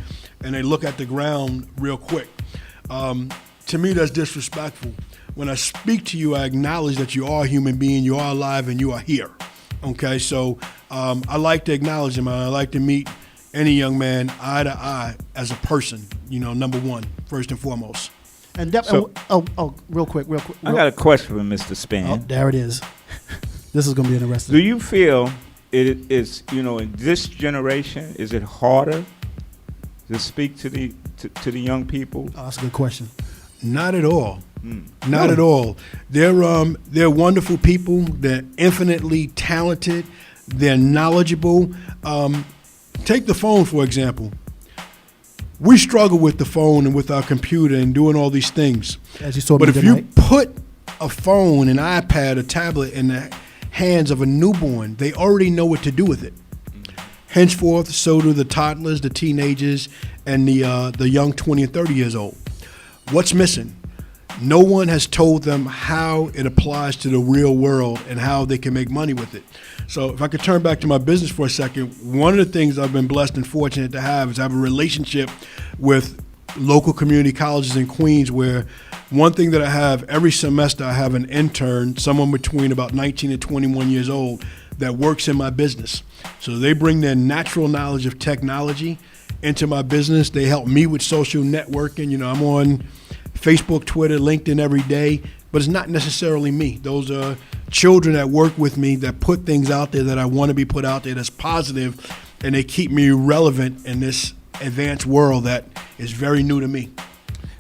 and they look at the ground real quick. To me, that's disrespectful. When I speak to you, I acknowledge that you are a human being, you are alive, and you are here. Okay, so I like to acknowledge him. I like to meet any young man eye to eye as a person, number one, first and foremost. And real quick. I got a question for Mr. Spann. Oh, there it is. This is going to be interesting. Do you feel it is, in this generation, is it harder to speak to the young people? Oh, that's a good question. Not at all. Not at all. They're wonderful people. They're infinitely talented. They're knowledgeable. Take the phone, for example. We struggle with the phone and with our computer and doing all these things. As you saw but me if you put a phone, an iPad, a tablet in the hands of a newborn, they already know what to do with it. Henceforth, so do the toddlers, the teenagers, and the young 20 and 30 years old. What's missing? No one has told them how it applies to the real world and how they can make money with it. So if I could turn back to my business for a second, one of the things I've been blessed and fortunate to have is I have a relationship with local community colleges in Queens, where one thing that I have every semester, I have an intern, someone between about 19 and 21 years old, that works in my business. So they bring their natural knowledge of technology into my business. They help me with social networking. I'm on Facebook, Twitter, LinkedIn every day, but it's not necessarily me. Those are children that work with me that put things out there that I want to be put out there that's positive, and they keep me relevant in this advanced world that is very new to me.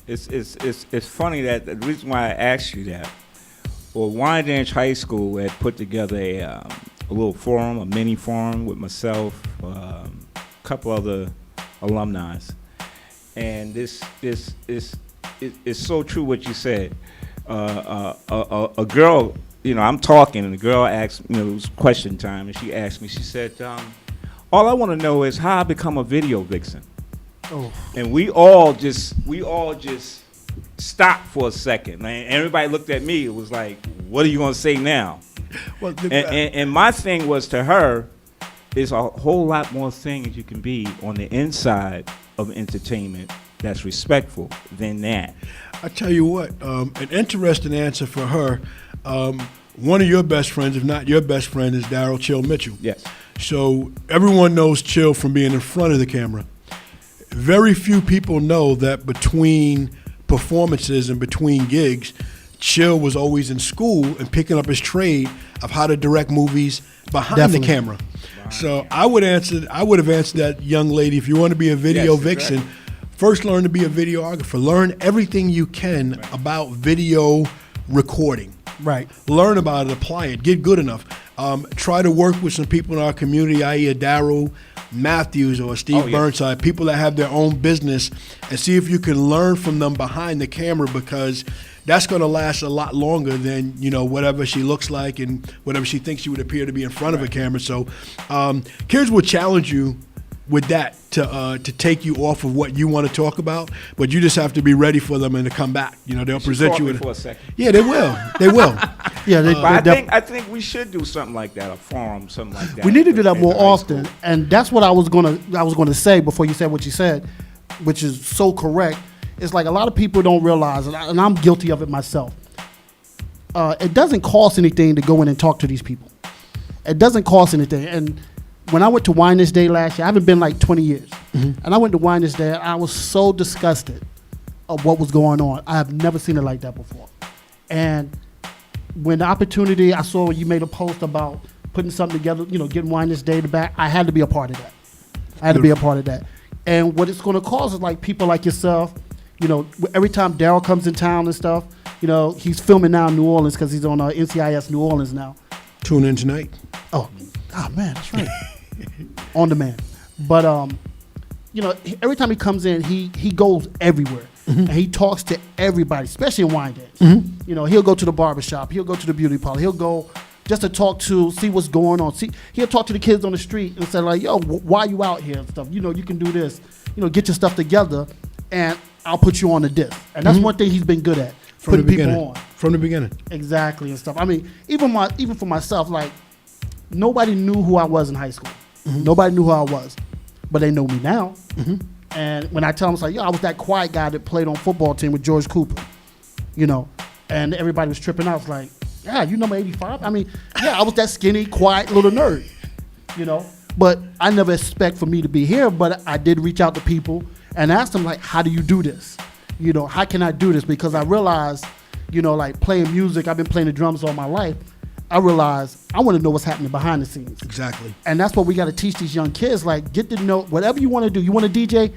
It's funny that the reason why I asked you that, Wyandanch High School had put together a little forum, a mini forum with myself, a couple other alumni, and this it's so true what you said. A girl, I'm talking, and the girl asked, it was question time, and she asked me, she said, all I want to know is how I become a video vixen. Oh. And we all just stopped for a second. Man. Everybody looked at me. It was like, what are you going to say now? Well, and my thing was to her, is a whole lot more things you can be on the inside of entertainment that's respectful than that. I tell you what, an interesting answer for her. One of your best friends, if not your best friend, is Daryl Chill Mitchell. Yes. So everyone knows Chill from being in front of the camera. Very few people know that between performances and between gigs, Chill was always in school and picking up his trade of how to direct movies behind the camera. So I would have answered that young lady, if you want to be a video vixen, right. First learn to be a videographer. Learn everything you can about video recording. Right. Learn about it, apply it, get good enough. Try to work with some people in our community, i.e. Daryl Matthews or Steve Burnside, people that have their own business, and see if you can learn from them behind the camera, because that's going to last a lot longer than, whatever she looks like and whatever she thinks she would appear to be in front of a camera. So kids will challenge you with that to take you off of what you want to talk about, but you just have to be ready for them and to come back. They'll present you with for a second. Yeah, they will. They will. Yeah, I think we should do something like that, a forum, something like that. We need to do that more often, and that's what I was gonna say before you said what you said, which is so correct. It's like a lot of people don't realize, and I'm guilty of it myself. It doesn't cost anything to go in and talk to these people. It doesn't cost anything. And when I went to Wyandanch Day last year, I haven't been like 20 years, and I went to Wyandanch Day, and I was so disgusted of what was going on. I have never seen it like that before. And when the opportunity, I saw you made a post about putting something together, getting Wyandanch Day back, I had to be a part of that. I had to be a part of that. And what it's going to cause is like people like yourself, every time Daryl comes in town and stuff, he's filming now in New Orleans because he's on NCIS New Orleans now. Tune in tonight. Oh man, that's right. On demand. But, every time he comes in, he goes everywhere. And he talks to everybody, especially in Wyandanch. He'll go to the barbershop. He'll go to the beauty parlor. He'll go just to see what's going on. He'll talk to the kids on the street and say, like, yo, why you out here and stuff? You can do this. Get your stuff together, and I'll put you on the disc. And that's one thing he's been good at, putting people on. From the beginning. Exactly, and stuff. I mean, even for myself, like, nobody knew who I was in high school. Nobody knew who I was. But they know me now. And when I tell them, it's like, yo, I was that quiet guy that played on football team with George Cooper, and everybody was tripping out. I was like, yeah, you number 85? I mean, yeah, I was that skinny, quiet little nerd, But I never expect for me to be here, but I did reach out to people and ask them, like, how do you do this? How can I do this? Because I realized, like playing music, I've been playing the drums all my life. I realized I want to know what's happening behind the scenes. Exactly. And that's what we got to teach these young kids. Like, get to know whatever you want to do. You want to DJ?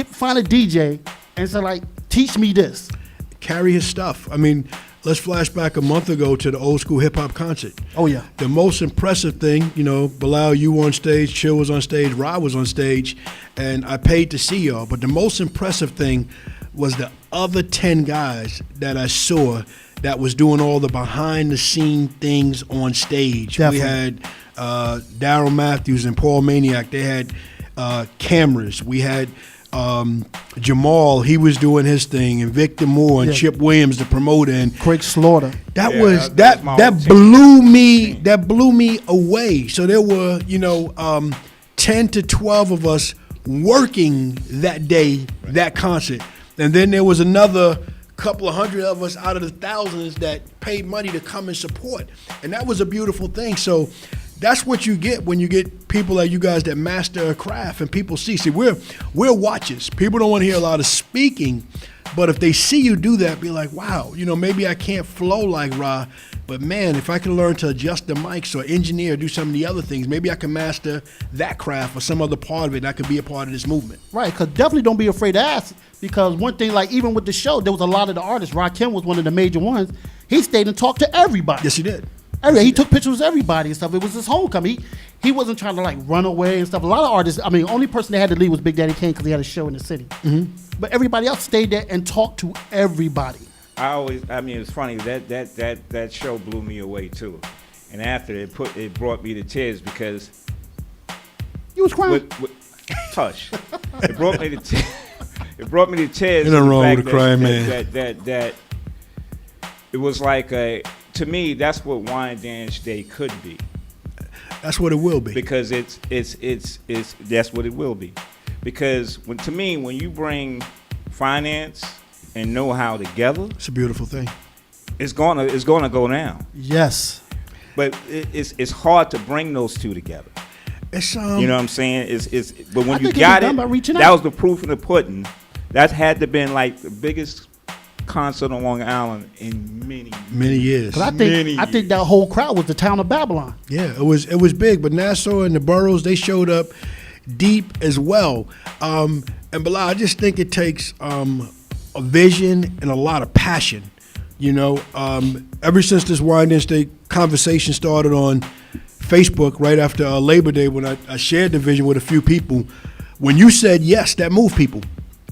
Find a DJ and say, like, teach me this. Carry his stuff. I mean, let's flash back a month ago to the old school hip hop concert. Oh, yeah. The most impressive thing, Belal, you were on stage, Chill was on stage, Rod was on stage, and I paid to see y'all. But the most impressive thing was the other 10 guys that I saw that was doing all the behind-the-scene things on stage. Definitely. We had Daryl Matthews and Paul Maniac. They had cameras. We had Jamal. He was doing his thing, and Victor Moore and Chip Williams, the promoter, and Craig Slaughter. That blew me. That blew me away. So there were 10 to 12 of us working that day, that concert, and then there was another couple of hundred of us out of the thousands that paid money to come and support. And that was a beautiful thing. So that's what you get when you get people like you guys that master a craft and people see. See, we're watchers. People don't want to hear a lot of speaking, but if they see you do that, be like, wow, maybe I can't flow like Ra, but man, if I can learn to adjust the mics or engineer, do some of the other things, maybe I can master that craft or some other part of it, and I could be a part of this movement. Right, because definitely don't be afraid to ask, because one thing, like even with the show, there was a lot of the artists. Rakim was one of the major ones. He stayed and talked to everybody. Yes, he did. He took pictures of everybody and stuff. It was his homecoming. He wasn't trying to like run away and stuff. A lot of artists, I mean, only person that had to leave was Big Daddy Kane because he had a show in the city. But everybody else stayed there and talked to everybody. It's funny that show blew me away too, and after it brought me to tears because you was crying. Tush, it brought me to tears. It brought me to tears. Ain't nothing wrong with a crying man. That it was like to me, that's what Wyandanch Day could be. That's what it will be. Because it's that's what it will be. Because when you bring finance and know-how together, it's a beautiful thing. It's gonna go down. Yes. But it's hard to bring those two together. It's you know what I'm saying? But when you got it, that was the proof in the pudding. That had to been like the biggest concert on Long Island in many years. I think that whole crowd was the town of Babylon. Yeah, it was big. But Nassau and the boroughs, they showed up deep as well. And Belal, I just think it takes a vision and a lot of passion. Ever since this Wyandanch Day conversation started on Facebook right after Labor Day when I shared the vision with a few people. When you said yes, that moved people.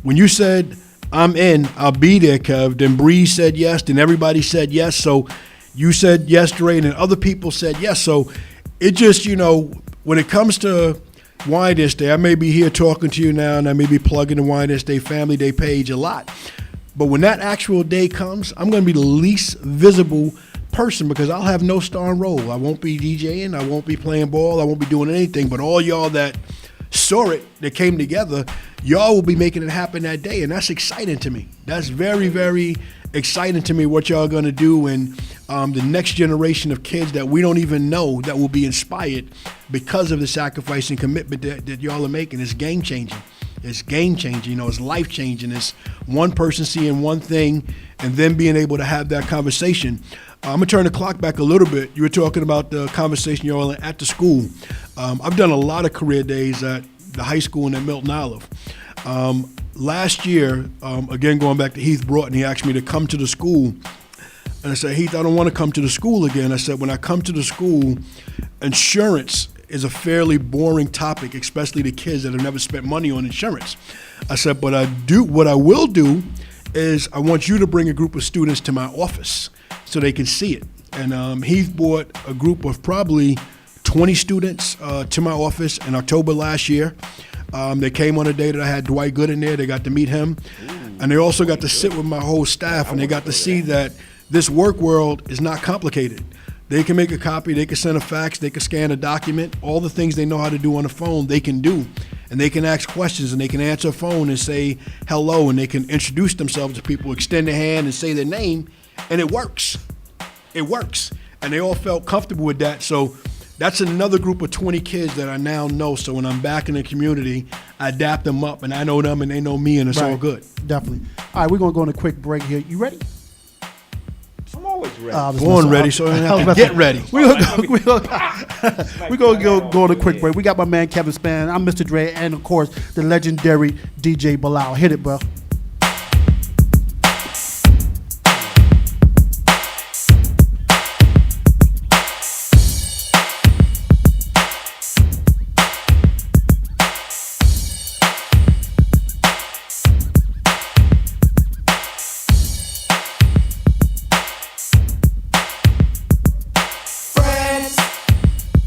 When you said, I'm in, I'll be there, Kev, then Bree said yes, then everybody said yes. So you said yes, Dre, and then other people said yes. So it just, when it comes to Wyandanch Day, I may be here talking to you now, and I may be plugging the Wyandanch Day Family Day page a lot. But when that actual day comes, I'm going to be the least visible person because I'll have no starring role. I won't be DJing. I won't be playing ball. I won't be doing anything. But all y'all that saw it, that came together, y'all will be making it happen that day. And that's exciting to me. That's very, very exciting to me what y'all are going to do. And the next generation of kids that we don't even know that will be inspired because of the sacrifice and commitment that y'all are making is game-changing. It's game-changing, it's life-changing. It's one person seeing one thing and then being able to have that conversation. I'm going to turn the clock back a little bit. You were talking about the conversation y'all at the school. I've done a lot of career days at the high school and at Milton Olive. Last year, again, going back to Heath Broughton, he asked me to come to the school. And I said, Heath, I don't want to come to the school again. I said, when I come to the school, insurance is a fairly boring topic, especially to kids that have never spent money on insurance. I said, but what I will do is I want you to bring a group of students to my office so they can see it. And Heath brought a group of probably 20 students to my office in October last year. They came on a day that I had Dwight Good in there. They got to meet him. And they also got to sit with my whole staff, and they got to see that this work world is not complicated. They can make a copy, they can send a fax, they can scan a document. All the things they know how to do on the phone, they can do. And they can ask questions, and they can answer a phone and say hello, and they can introduce themselves to people, extend their hand and say their name, and it works. It works. And they all felt comfortable with that. So that's another group of 20 kids that I now know. So when I'm back in the community, I adapt them up, and I know them, and they know me, and it's all good. Definitely. All right, we're going to go on a quick break here. You ready? I'm always ready. Born ready, so I have to get ready. We're going to go on a quick break. We got my man Kevin Spann. I'm Mr. Dre, and of course, the legendary DJ Belal. Hit it, bro.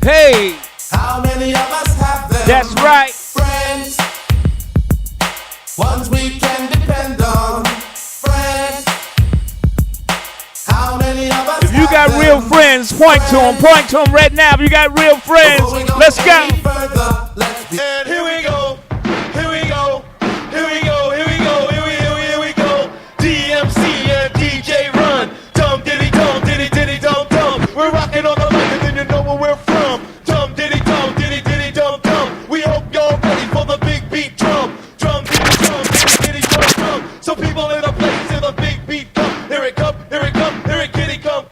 Hey! How many of us have them? That's right. Friends, ones we can depend on. Friends, how many of us? If you got real friends, point to them right now. If you got real friends, let's go. And here we go. Here we go. Here we go. Here we go. Here we go. DMC and DJ Run. Dum diddy dum diddy diddy dum dum. We're rocking on the mic, and then you know where we're from. Dum diddy dum diddy diddy dum dum. We hope y'all ready for the big beat drum. Drum diddy dum diddy dum dum. So people in the place in the big beat come. Here it come, here it come, here it kitty come.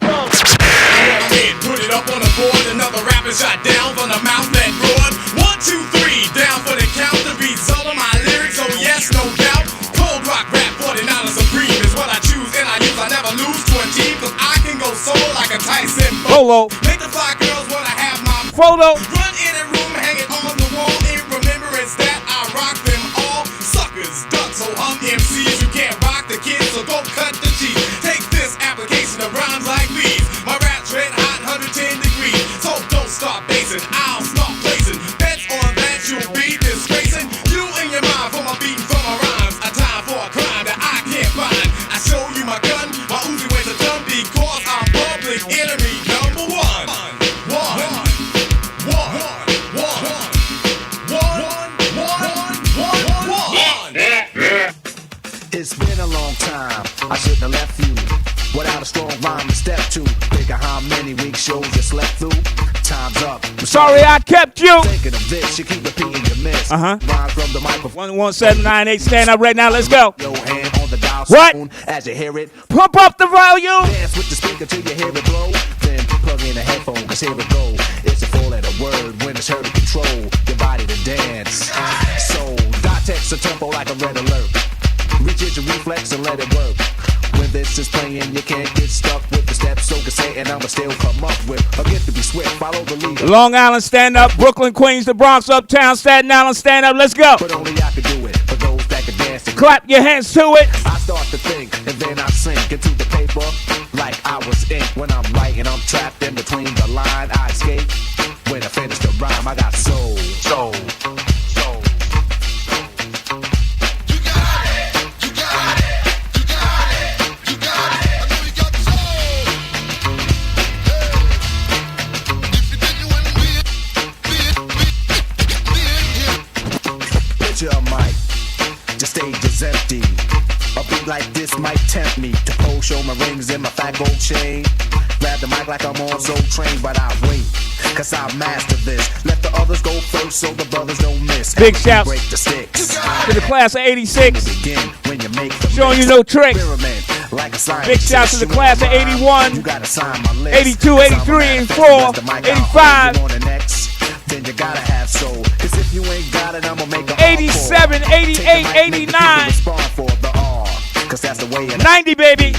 Put it up on the board, another rapper shot down from the mouth that roared. 1, 2, 3, down for the count. The beats all of my lyrics, oh yes, no doubt. Cold rock rap, 49 supreme is what I choose, and I use. I never lose to a team, cause I can go solo like a Tyson. Polo. Make the fly girls wanna have my photo. Run in a room, hang it on the wall in remembrance that I rock them all. Suckers, ducks, so MCs, you can't rock the kids, so go cut the cheese. Take this application of rhymes like these. My rap's red hot, 110 degrees, so don't start basing, I'll start blazing. Bets on that you'll be disgracing. You and your mind for my beating for my rhymes. A time for a crime that I can't find. I show you my gun, my Uzi weighs a ton because I'm public enemy number one. It's been a long time, I shouldn't have left you without a strong rhyme to step to. Think of how many weeks shows you slept through. Time's up. Sorry I kept you. Thinking of this, you keep repeating your miss. Rhyme from the microphone. 11798, stand up right now, let's go. Your hand on the dial what? As you hear it. Pump up the volume. Dance with the speaker till you hear it blow. Then plug in a headphone, cause here it go. It's a four-letter word when it's heard to control your body to dance. So, dot text a tempo like a red alert. Reach it to reflex and let it work. When this is playing. You can't get stuck with the steps, so say, and I'ma still come up with a gift to be swift. Follow the leader. Long Island, stand up. Brooklyn, Queens, the Bronx, Uptown, Staten Island, stand up. Let's go. But only I can do it. For those that can dance, clap your hands to it. I start to think, and then I sink into the paper like I was ink. When I'm writing, I'm trapped in between the line. I escape when I finish the rhyme. I got soul. Picture a mic, the stage is empty. A beat like this might tempt me to pose, show my rings and my fat gold chain. Grab the mic like I'm on Soul Train, but I wait, cause I master this. Let the others go first so the brothers don't miss. Big shouts break the sticks to the class of 86. Begin when you make the showing you no tricks. Like Big shouts to the class of 81, 82, 83, 84, 85. Then you gotta have soul. Cause if you ain't got it, I'ma make a 87, 88, 89. For the R, cause that's the way it 90, baby.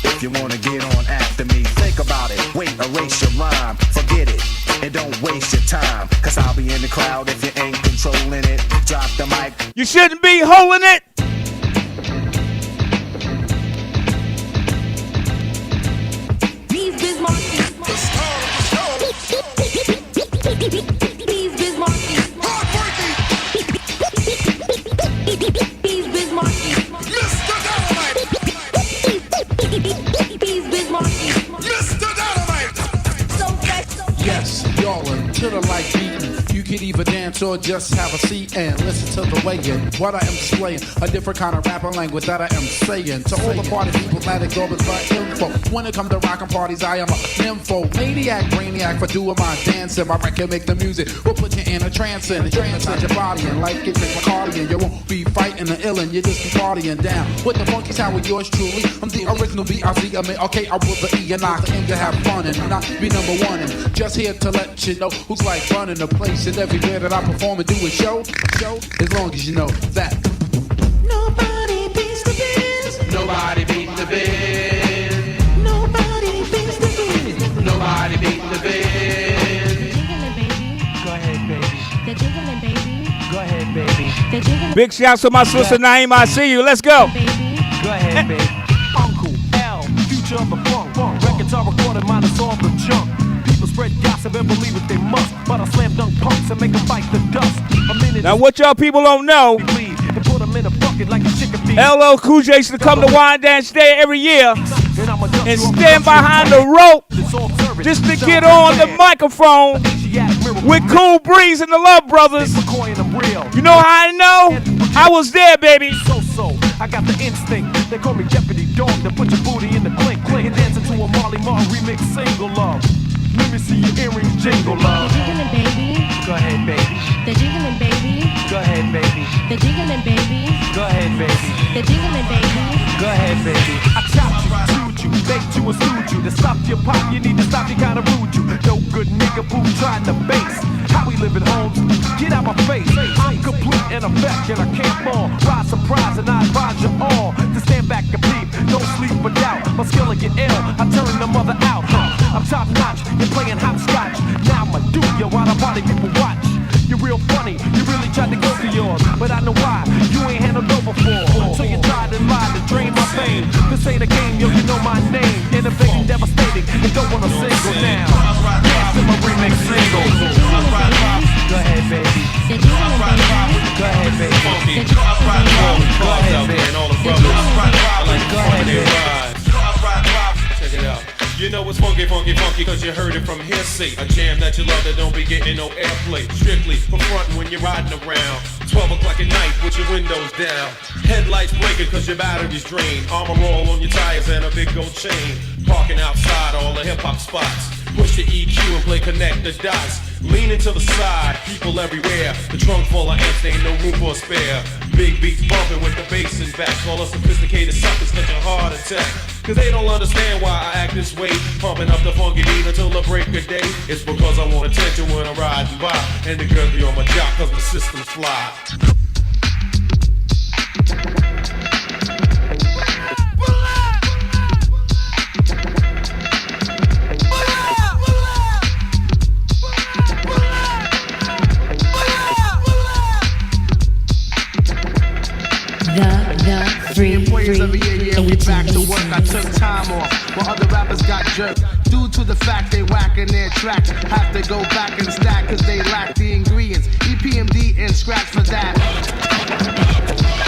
If you wanna get on after me, think about it. Wait, erase your rhyme, forget it, and don't waste your time. Cause I'll be in the crowd if you ain't controlling it. Drop the mic. You shouldn't be holding it. These Bismarck. These Bismarck. These Bismarck. Mr. Dynamite. These Bismarck. Mr. Dynamite. So fresh. Yes, y'all are to the like beaten. You can either dance or just have a seat and listen to the way in. What I am displaying, a different kind of rapper language that I am saying. To all the party people that it go by info. When it comes to rockin' parties, I am a nympho. Maniac, brainiac for doing my dancing. My record make the music, will put you in a trance and hypnotize your body. And like it with my cardigan, you won't be fighting the illin', you just be partying down. With the funky sound with yours truly, I'm the original B.I.Z. I mean, okay, I will the E and I came to have fun and not be number one. And just here to let you know who's like running the place. And everywhere that I perform and do a show, as long as you know that Nobody beats the biz. nobody beats the biz. Nobody beats the biz. Nobody beats the biz. Go ahead, baby. The jiggling, baby. Go ahead, baby. The jiggling. Big shouts to my sister Naima. I see you. Let's go. Go ahead, baby. Uncle L, future of the funk. Records are recorded, minus all the junk. People spread gossip and believe what they must. But I slam dunk punks and make them fight the dust. A minute. Now what y'all people don't know, And put them in a bucket like a chicken feed. LL Cool J used to come to Wyandanch Day every year and stand behind the rope just to get on the microphone with Cool Breeze and the Love Brothers. You know how I know? I was there, baby. So, I got the instinct. They call me Jeopardy Dog. They put your booty in the clink. And dancing to a Marley Martin remix single love. Let me see your earrings jingle love. The jiggling, baby. Go ahead, baby. The jiggling, baby. Go ahead, baby. The jiggling, baby. Go ahead, baby. The jiggling, baby. Go ahead, baby. I chopped you, chewed you, baked you, and stewed you. To stop your pop, you need to stop, you kinda rude you. No good nigga boo trying to base. How we living, Holmes? Get out my face. I'm complete in effect and I can't fall. Rise surprise and I advise you all to stand back and peep. Don't sleep or doubt. My skill will get ill. I turn the mother out. I'm top notch. You're playing hopscotch. Now I'ma do you while the body people watch. You're real funny. You really tried to go for yours, but I know why. You ain't handled over before. So you tried and lied to drain my fame. This ain't a game, yo. You know my name. Innovating, devastating. You don't want to single now. Dance to my remix single. Go ahead, baby. Go ahead, baby. Go ahead, baby. Go ahead, baby. Check it out. You know it's funky, funky, funky, cause you heard it from hearsay. A jam that you love that don't be getting no airplay. Strictly for frontin' when you're riding around. 12 o'clock at night with your windows down. Headlights blinking cause your battery's drained. Armor roll on your tires and a big gold chain. Parking outside all the hip-hop spots. Push the EQ and play connect the dots. Leaning to the side, people everywhere. The trunk full of amps, ain't no room for a spare. Big beats bumping with the bass and back. All the sophisticated suckers catch a heart attack. Cause they don't understand why I act this way. Pumping up the funky beat until the break of day. It's because I want attention when I'm riding by. And the girls be on my jock cause the system's fly. free every year, we back to work. I took time off while other rappers got jerked. Due to the fact they whacking their tracks, have to go back and stack cause they lack the ingredients. EPMD and scratch for that.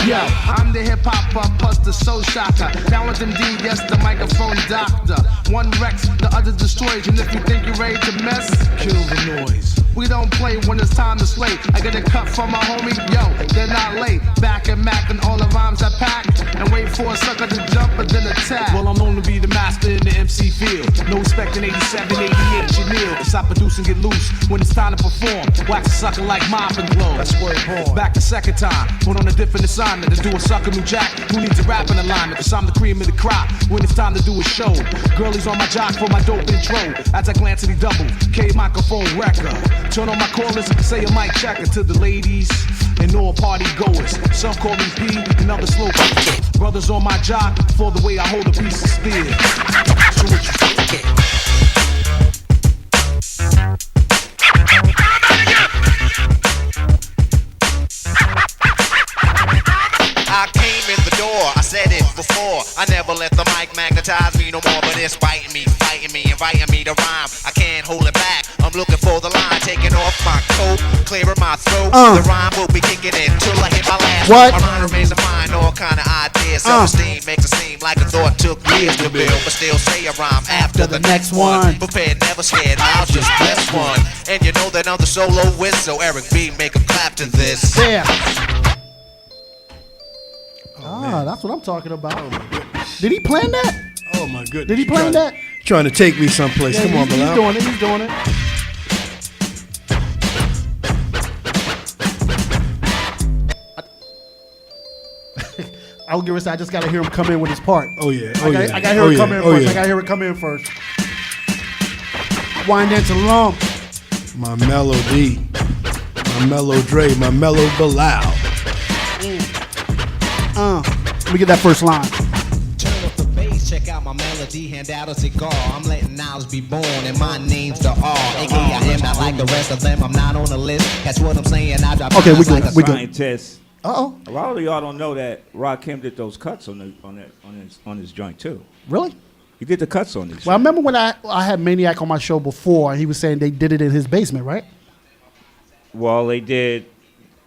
Yo, I'm the hip hopper plus the soul shocker. Down with MD, yes, the microphone doctor. One wrecks, the other destroys. And if you think you're ready to mess, kill the noise. We don't play when it's time to slay. I get a cut from my homie, yo, they're not late. Back and Mac and all the rhymes I pack. And wait for a sucker to jump and then attack. Well, I'm known to be the master in the MC field. No respect in 87, 88, Chanel. It's I produce and get loose when it's time to perform. Wax a sucker like mop and glow. That's word born. Back the second time, put on a different assignment to do a sucker new jack. Who needs a rapping alignment? Cause I'm the cream of the crop when it's time to do a show. Girlies on my jock for my dope intro. As I glance at the double, K microphone record. Turn on my callers, say a mic checker to the ladies and all party goers. Some call me P and others slow. Brothers on my jock for the way I hold a piece of steel. So what you think? I came in the door, I said it before. I never let the mic magnetize me no more, but it's biting me, fighting me, inviting me to rhyme. I can't hold it back. I'm looking for the line, taking off my coat, clearing my throat. The rhyme will be kicking in till I hit my last. What? My mind remains to find all kind of ideas. Self-esteem makes it seem like a thought took years to build, but still say a rhyme after the next one. Prepared, never scared, I'll just bless one. And you know that I'm the solo whiz, so Eric B, make a clap to this. Yeah. That's what I'm talking about. Did he plan that? Oh my goodness. Did he plan that? Trying to take me someplace. Come on, Belal. He's doing it. He's doing it. I'll give us. I just gotta hear him come in with his part. Oh yeah. I gotta hear it come in first. I gotta hear it come in first. Wyandanch Alum. My melody. My mellow Dre. My mellow Belal. Let me get that first line. Turn up the bass, check out my melody, hand out a cigar. I'm letting knowledge be born, and my name's the R. AKA I am not like the rest of them. I'm not on the list. That's what I'm saying. I drop okay, we good. like We good. Scientists. Uh-oh. A lot of y'all don't know that Rakim did those cuts on his joint too. Really? He did the cuts on these. Well, I remember when I had Maniac on my show before, and he was saying they did it in his basement, right? Well, they did.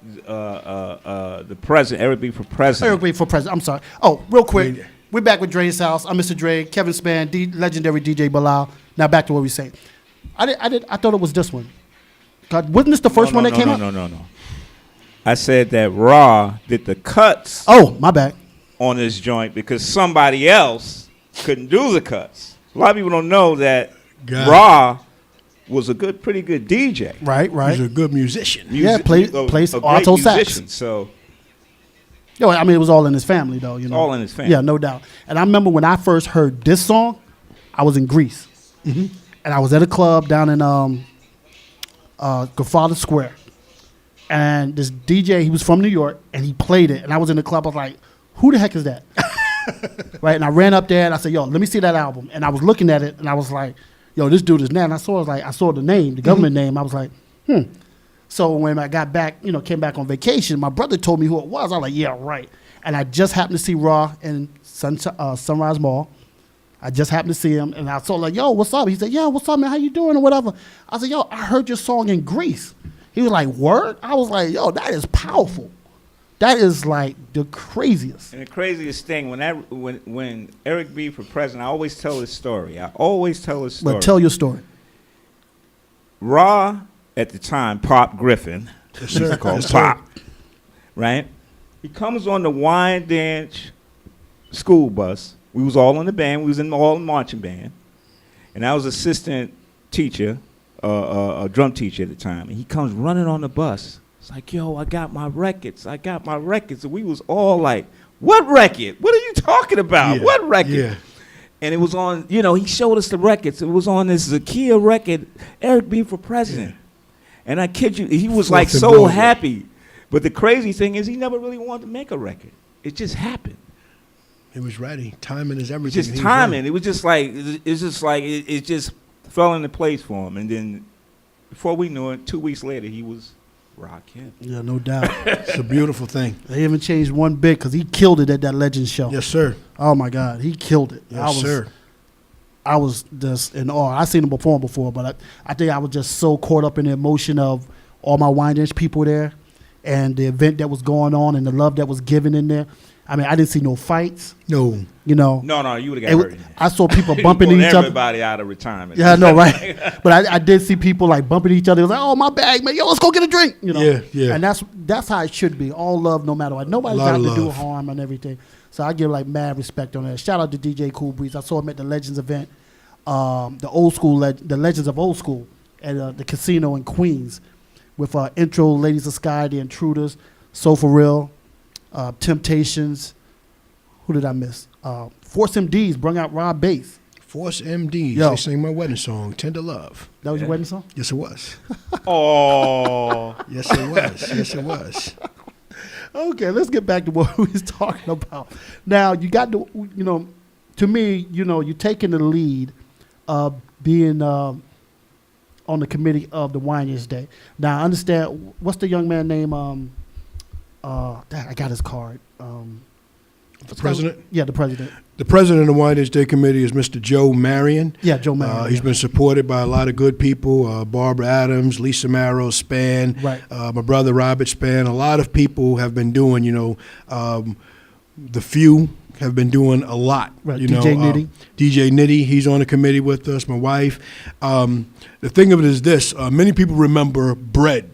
The president, Eric B for president. Eric B for president. I'm sorry. Oh, real quick, we're back with Dre's house. I'm Mr. Dre, Kevin Spann, Legendary DJ Belal. Now back to what we saying. I thought it was this one. God, wasn't this the first one that came out? No. I said that Raw did the cuts. Oh, my bad. On this joint because somebody else couldn't do the cuts. A lot of people don't know that Raw was a pretty good DJ. Right. He's a good musician. Plays alto sax. So, I mean, it was all in his family, though. You know, all in his family. Yeah, no doubt. And I remember when I first heard this song, I was in Greece, and I was at a club down in Grafada Square, and this DJ, he was from New York, and he played it, and I was in the club. I was like, "Who the heck is that?" Right? And I ran up there and I said, "Yo, let me see that album." And I was looking at it, and I was like, "Yo, this dude is now." And I saw the name, the government name. I was like, So when I got back, came back on vacation, my brother told me who it was. I was like, yeah, right. And I just happened to see Raw in Sunrise Mall. I just happened to see him, and I saw like, yo, what's up? He said, yeah, what's up, man? How you doing or whatever? I said, yo, I heard your song in Greece. He was like, word? I was like, yo, that is powerful. That is like the craziest. And the craziest thing, when Eric B for president, I always tell this story. But tell your story. Raw, at the time, Pop Griffin, called Pop, right? He comes on the Wyandanch school bus. We was all in the band. We was all in marching band. And I was assistant teacher, a drum teacher at the time. And he comes running on the bus. It's like, yo, I got my records. And we was all like, what record? What are you talking about? Yeah. What record? Yeah. And it was on, he showed us the records. It was on this Zakia record, Eric B for president. Yeah. And I kid you, he was like so happy. But the crazy thing is he never really wanted to make a record. It just happened. He was ready. Timing is everything. Just timing. It was just like, it just fell into place for him. And then before we knew it, 2 weeks later, he was Rock him. Yeah, no doubt. It's a beautiful thing. They haven't changed one bit because he killed it at that Legends show. Yes, sir. Oh my God, he killed it. Yes, sir. I was just in awe. I seen him perform before, but I think I was just so caught up in the emotion of all my Wyandanch people there, and the event that was going on, and the love that was given in there. I mean, I didn't see no fights. No. You know. No, you would have got hurt. I saw people bumping into each other. Everybody out of retirement. Yeah, I know, right? But I did see people like bumping each other. It was like, oh, my bag, man. Yo, let's go get a drink. You know. Yeah, yeah. And that's how it should be. All love, no matter what. Nobody's out to do harm and everything. So I give like mad respect on that. Shout out to DJ Cool Breeze. I saw him at the Legends event, the old school, the Legends of Old School at the casino in Queens, with Intro, Ladies of Sky, The Intruders, So For Real, Temptations. Who did I miss? Force MDs brought out Rob Bass. Force MDs. Yo. They sang my wedding song, Tender Love. That was your wedding song? Yes, it was. Oh. Yes, it was. Yes, it was. Okay, let's get back to what we was talking about. Now, you got to, to me, you're taking the lead of being on the committee of the Wyandanch Day. Now, I understand, what's the young man name? I got his card. The president? Yeah, the president. The president of the Wyandanch Day Committee is Mr. Joe Marion. Yeah, Joe Marion. He's been supported by a lot of good people, Barbara Adams, Lisa Marrow, Spann, right. My brother Robert Spann. A lot of people have been doing, the few have been doing a lot. Right. DJ Nitty. DJ Nitty, he's on the committee with us, my wife. The thing of it is this, many people remember Bread.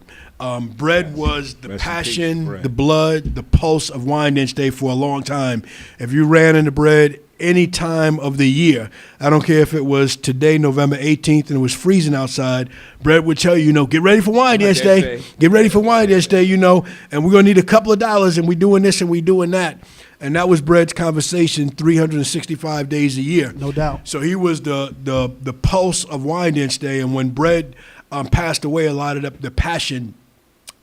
Bread was the passion, the blood, the pulse of Wyandanch Day for a long time. If you ran into Bread any time of the year, I don't care if it was today, November 18th, and it was freezing outside, Bread would tell you, get ready for Wyandanch Day. Get ready for Wyandanch Day, and we're going to need a couple of dollars, and we're doing this and we're doing that. And that was Bread's conversation 365 days a year. No doubt. So he was the pulse of Wyandanch Day, and when Bread passed away, a lot of the passion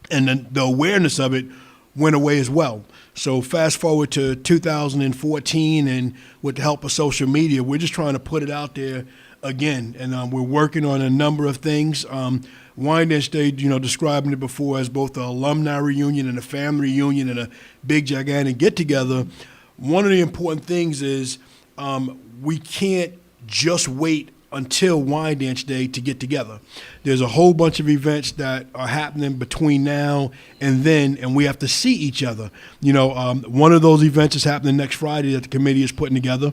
and the awareness of it went away as well. So fast forward to 2014, and with the help of social media, we're just trying to put it out there again. And we're working on a number of things. Wyandanch Day, describing it before as both an alumni reunion and a family reunion and a big, gigantic get-together. One of the important things is we can't just wait until Wyandanch Day to get together. There's a whole bunch of events that are happening between now and then, and we have to see each other. One of those events is happening next Friday that the committee is putting together.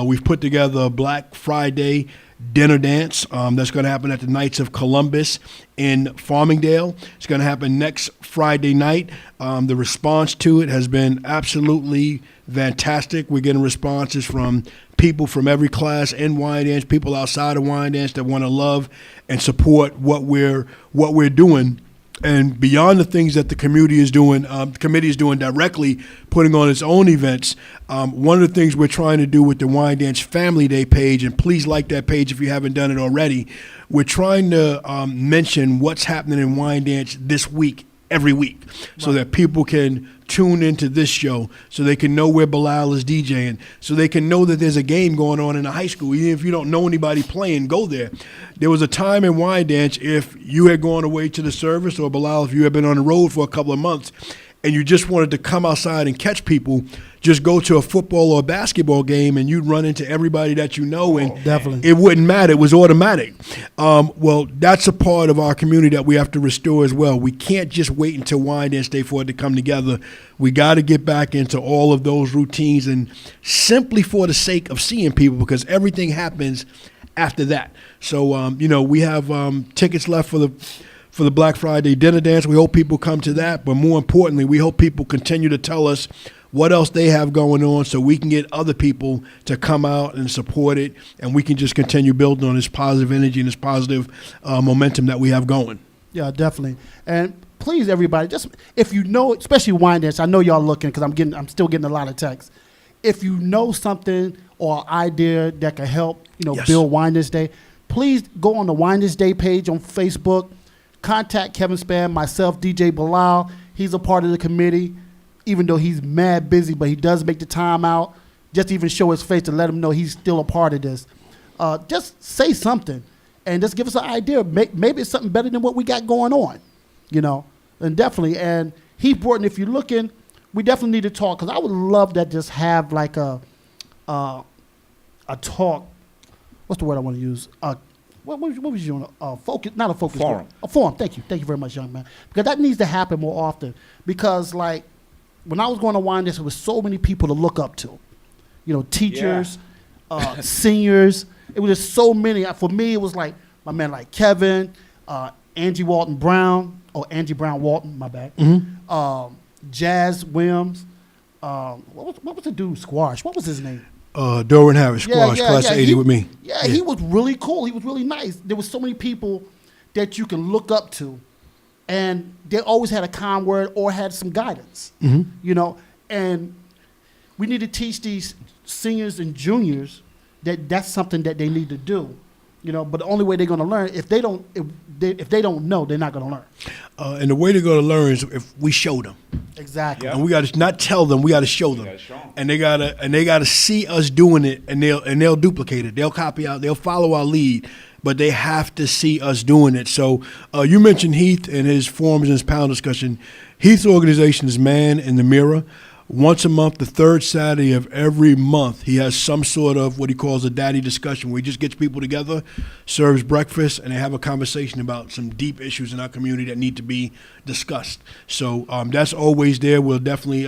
We've put together a Black Friday dinner dance. That's going to happen at the Knights of Columbus in Farmingdale. It's going to happen next Friday night. The response to it has been absolutely fantastic. We're getting responses from people from every class in Wyandanch, people outside of Wyandanch that want to love and support what we're doing. And beyond the things that the community is doing, the committee is doing directly, putting on its own events, one of the things we're trying to do with the Wyandanch Family Day page, and please like that page if you haven't done it already, we're trying to mention what's happening in Wyandanch this week, every week, so that people can tune into this show, so they can know where Belal is DJing, so they can know that there's a game going on in a high school. Even if you don't know anybody playing, go there. There was a time in Wyandanch, if you had gone away to the service, or Belal, if you had been on the road for a couple of months, and you just wanted to come outside and catch people, just go to a football or a basketball game and you'd run into everybody that you know, and definitely it wouldn't matter. It was automatic. Well, that's a part of our community that we have to restore as well. We can't just wait until Wyandanch Day for it to come together. We got to get back into all of those routines, and simply for the sake of seeing people, because everything happens after that. So, we have tickets left for the Black Friday dinner dance. We hope people come to that, but more importantly, we hope people continue to tell us what else they have going on, so we can get other people to come out and support it, and we can just continue building on this positive energy and this positive momentum that we have going. Yeah, definitely. And please, everybody, just if you know, especially Wyandanch, I know y'all looking because I'm still getting a lot of texts. If you know something or idea that can help, Yes. build Wyandanch Day, please go on the Wyandanch Day page on Facebook. Contact Kevin Spann, myself, DJ Belal. He's a part of the committee, even though he's mad busy, but he does make the time out just to even show his face to let him know he's still a part of this. Just say something and just give us an idea. Maybe it's something better than what we got going on. And definitely, and Heath Broughton, if you're looking, we definitely need to talk, because I would love to just have like a talk. What's the word I want to use? What was you on? Focus, not a focus Forum. group. A forum. Thank you very much, young man. Because that needs to happen more often. Because like when I was going to Wyandanch, there was so many people to look up to. You know, teachers, seniors. It was just so many. For me, it was like my man, like Kevin, Angie Walton Brown, Angie Brown Walton. My bad. Jazz Williams. What was the dude? Squash. What was his name? Dorwin Harris, squash, class 80 with me. Yeah, he was really cool. He was really nice. There was so many people that you can look up to, and they always had a kind word or had some guidance. You know, and we need to teach these seniors and juniors that that's something that they need to do. You know, but the only way they're going to learn, if they don't know, they're not going to learn. And the way they're going to learn is if we show them. Exactly. And we got to not tell them, we got to show them. And they gotta see us doing it, and they'll duplicate it. They'll copy out. They'll follow our lead, but they have to see us doing it. So you mentioned Heath and his forums and his panel discussion. Heath's organization is Man in the Mirror. Once a month, the third Saturday of every month, he has some sort of what he calls a daddy discussion, where he just gets people together, serves breakfast, and they have a conversation about some deep issues in our community that need to be discussed. So that's always there. We'll definitely